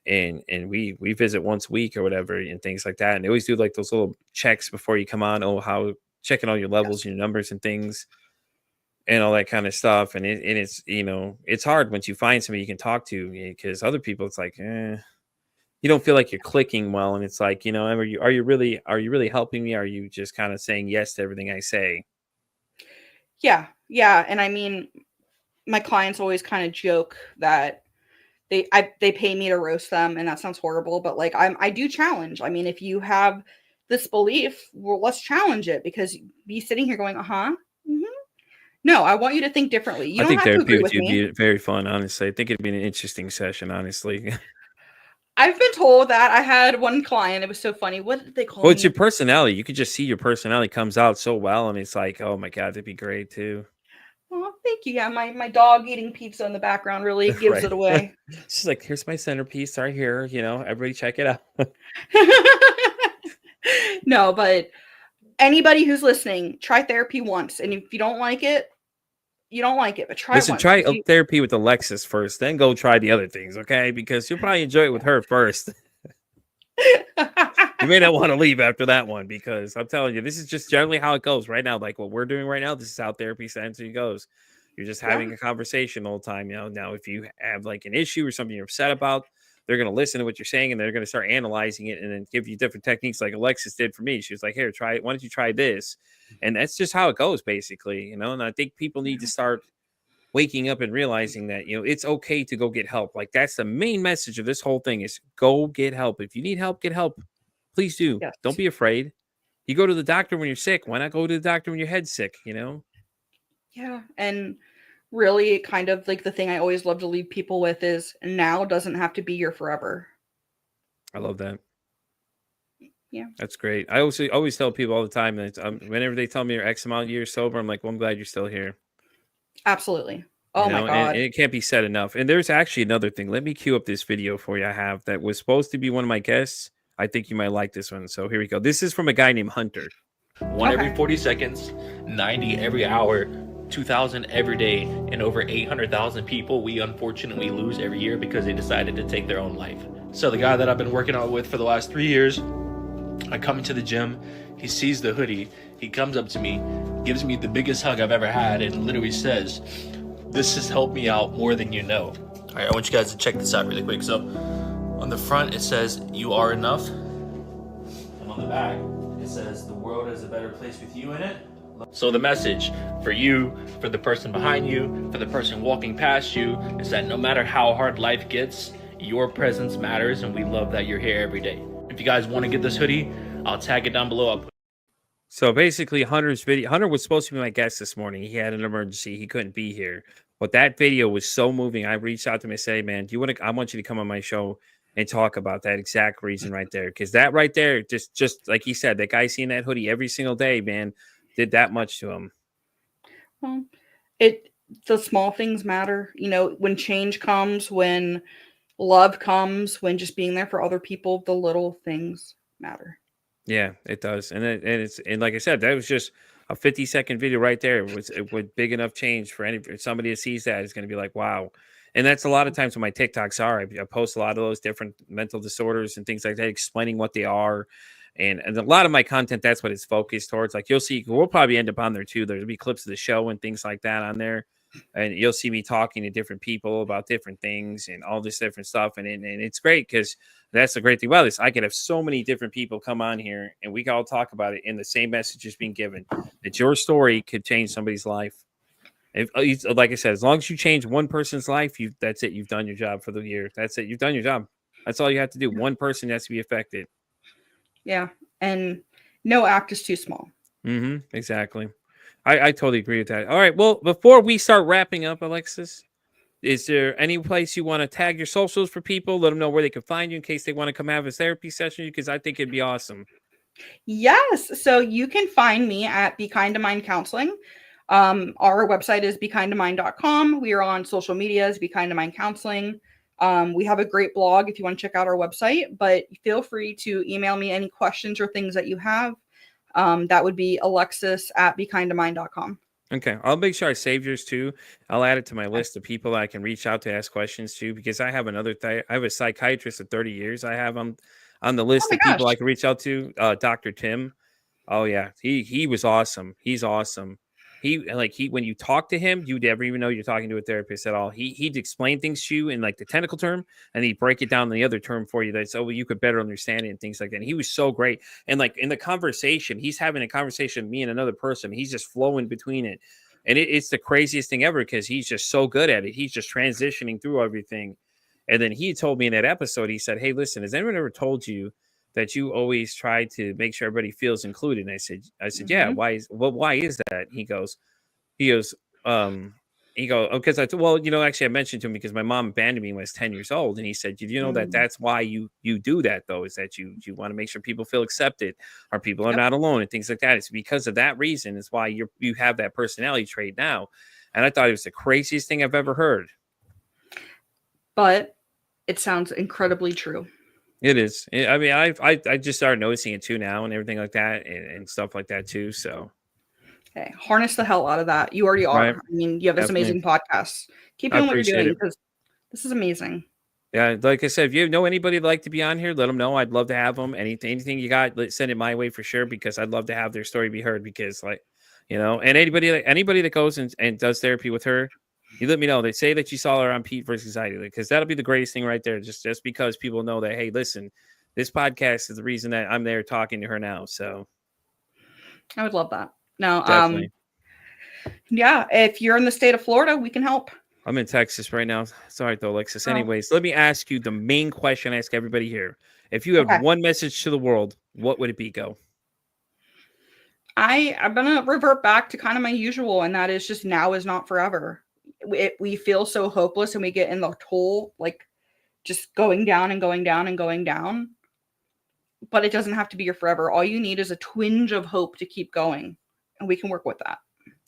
and we visit once a week or whatever and things like that. And they always do like those little checks before you come on. Oh, how checking all your levels,
Yes.
your numbers and things and all that kind of stuff. And it's it's hard once you find somebody you can talk to because other people it's like you don't feel like you're clicking well, and it's like are you really helping me? Are you just kind of saying yes to everything I say?
Yeah. Yeah. And I mean, my clients always kind of joke that they pay me to roast them, and that sounds horrible, but like I do challenge. I mean, if you have this belief, well, let's challenge it because be sitting here going, mhm. No, I want you to think differently. You
I
don't
think
have to
therapy
agree
with
with
you would
me.
be very fun, honestly. I think it'd be an interesting session, honestly.
I've been told that. I had one client. It was so funny. What did they call
Well, it's your
me?
personality. You could just see your personality comes out so well, and it's like, oh my god, that'd be great too.
Oh, thank you. Yeah, my dog eating pizza in the background really gives
Right.
it away.
She's like, here's my centerpiece right here. Everybody check it out.
No, but anybody who's listening, try therapy once, and if you don't like it, you don't like it, but try it
Listen,
once
try
because you.
therapy with Alexis first, then go try the other things, okay? Because you'll probably enjoy it with her first. You may not want to leave after that one, because I'm telling you, this is just generally how it goes right now. Like what we're doing right now, this is how therapy essentially goes. You're just
Yeah,
having a conversation all the time. Now if you have like an issue or something you're upset about, they're going to listen to what you're saying and they're going to start analyzing it and then give you different techniques, like Alexis did for me. She was like, "Here, try it. Why don't you try this?" And that's just how it goes, basically. And I think people need to start waking up and realizing that it's okay to go get help. Like that's the main message of this whole thing: is go get help. If you need help, get help. Please do. Don't
yes.
be afraid. You go to the doctor when you're sick. Why not go to the doctor when your head's sick?
Yeah, and really kind of like the thing I always love to leave people with is now doesn't have to be your forever.
I love that.
Yeah,
That's great. I always tell people all the time that whenever they tell me you're X amount of years sober, I'm like, well, I'm glad you're still here.
absolutely. Oh my
And
God.
it can't be said enough. And there's actually another thing. Let me cue up this video for you. I have that was supposed to be one of my guests. I think you might like this one. So here we go. This is from a guy named Hunter.
One
Okay.
every 40 seconds, 90 every hour, 2,000 every day, and over 800,000 people we unfortunately lose every year because they decided to take their own life. So the guy that I've been working out with for the last 3 years, I come into the gym, he sees the hoodie, he comes up to me, gives me the biggest hug I've ever had, and literally says, "This has helped me out more than you know." All right, I want you guys to check this out really quick. So on the front, it says, "You are enough." And on the back, it says, "The world is a better place with you in it." So the message for you, for the person behind you, for the person walking past you, is that no matter how hard life gets, your presence matters, and we love that you're here every day. If you guys want to get this hoodie, I'll tag it down below.
So basically, Hunter's video. Hunter was supposed to be my guest this morning. He had an emergency. He couldn't be here. But that video was so moving. I reached out to him and said, "Hey, man, do you want to? I want you to come on my show and talk about that exact reason right there, because that right there, just like he said, that guy seeing that hoodie every single day, man, did that much to him."
Well, the small things matter. When change comes, when love comes, when just being there for other people, the little things matter.
Yeah, it does. And like I said, that was just a 50-second video right there. It was big enough change for somebody that sees that is going to be like, wow. And that's a lot of times what my TikToks are. I post a lot of those different mental disorders and things like that, explaining what they are. And a lot of my content, that's what it's focused towards. Like you'll see, we'll probably end up on there too. There'll be clips of the show and things like that on there. And you'll see me talking to different people about different things and all this different stuff. And it's great because that's the great thing about this. I could have so many different people come on here and we can all talk about it, and the same message is being given that your story could change somebody's life. Like I said, as long as you change one person's life, that's it. You've done your job for the year. That's it. You've done your job. That's all you have to do. One person has to be affected.
Yeah, and no act is too small.
Exactly. I totally agree with that. All right. Well, before we start wrapping up, Alexis, is there any place you want to tag your socials for people? Let them know where they can find you in case they want to come have a therapy session, because I think it'd be awesome.
Yes, so you can find me at Be Kind to Mind Counseling. Our website is bekindtomind.com. We are on social medias, Be Kind to Mind Counseling. We have a great blog if you want to check out our website, but feel free to email me any questions or things that you have. That would be Alexis at bekindtomind.com.
Okay. I'll make sure I save yours too. I'll add it to my list of people that I can reach out to ask questions to, because I have I have a psychiatrist of 30 years. I have on the
Oh
list
my
of people
gosh.
I can reach out to. Dr. Tim. Oh yeah. He was awesome. He's awesome. He when you talk to him, you never even know you're talking to a therapist at all. He'd explain things to you in like the technical term, and he'd break it down in the other term for you that you could better understand it and things like that. And he was so great. And like in the conversation, he's having a conversation with me and another person. He's just flowing between it. And it's the craziest thing ever because he's just so good at it. He's just transitioning through everything. And then he told me in that episode, he said, "Hey, listen, has anyone ever told you that you always try to make sure everybody feels included?" And I said, "Yeah,
Mhm.
why is that?" He goes, he go, "Oh, because well, actually I mentioned to him because my mom abandoned me when I was 10 years old." And he said, "You know that
Mm.
that's why you do that though, is that you want to make sure people feel accepted or people are
Yep.
not alone and things like that. It's because of that reason is why you have that personality trait now." And I thought it was the craziest thing I've ever heard.
But it sounds incredibly true.
It is. I mean, I just started noticing it too now and everything like that and stuff like that too. So,
Okay. Harness the hell out of that. You already
right,
are. I mean, you have this
definitely.
amazing podcast. Keep
I
doing what you're
appreciate
doing
it.
because this is amazing.
Yeah, like I said, if you know anybody that'd like to be on here, let them know. I'd love to have them. Anything you got, send it my way for sure, because I'd love to have their story be heard. Because, like, and anybody that goes and does therapy with her, you let me know. They say that you saw her on Pete versus Anxiety, because that'll be the greatest thing right there. Just because people know that, hey, listen, this podcast is the reason that I'm there talking to her now. So
I would love that. No,
definitely.
Yeah, if you're in the state of Florida, we can help.
I'm in Texas right now. Sorry, though, Alexis.
Oh.
Anyways, let me ask you the main question I ask everybody here. If you had one message to the world, what would it be? Go.
I'm going to revert back to kind of my usual, and that is just now is not forever. We feel so hopeless, and we get in the hole, like just going down and going down and going down. But it doesn't have to be your forever. All you need is a twinge of hope to keep going, and we can work with that.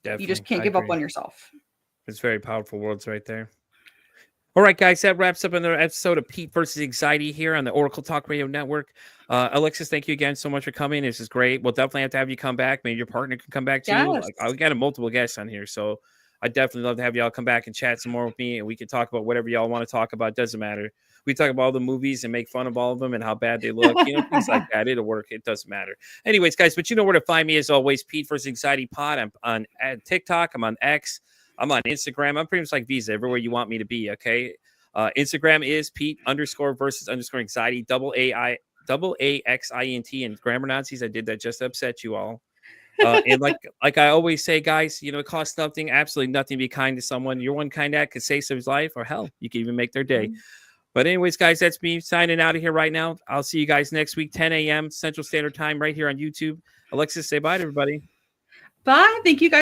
Definitely.
You just can't give up on yourself.
It's very powerful words right there. All right, guys, that wraps up another episode of Pete versus Anxiety here on the Oracle Talk Radio Network. Alexis, thank you again so much for coming. This is great. We'll definitely have to have you come back. Maybe your partner can come back too.
Yes.
We got multiple guests on here, so I'd definitely love to have y'all come back and chat some more with me, and we can talk about whatever y'all want to talk about. Doesn't matter. We talk about all the movies and make fun of all of them and how bad they look, things like that. It'll work. It doesn't matter. Anyways, guys, but you know where to find me as always. Pete versus Anxiety Pod. I'm on TikTok. I'm on X. I'm on Instagram. I'm pretty much like Visa everywhere you want me to be. Okay. Instagram is Pete_versus_anxiety, AAXINT, and grammar Nazis. I did that just to upset you all. And like I always say, guys, it costs nothing, absolutely nothing to be kind to someone. You're one kind act could save someone's life, or hell, you can even make their day. But anyways, guys, that's me signing out of here right now. I'll see you guys next week, 10 a.m. Central Standard Time, right here on YouTube. Alexis, say bye to everybody.
Bye. Thank you guys.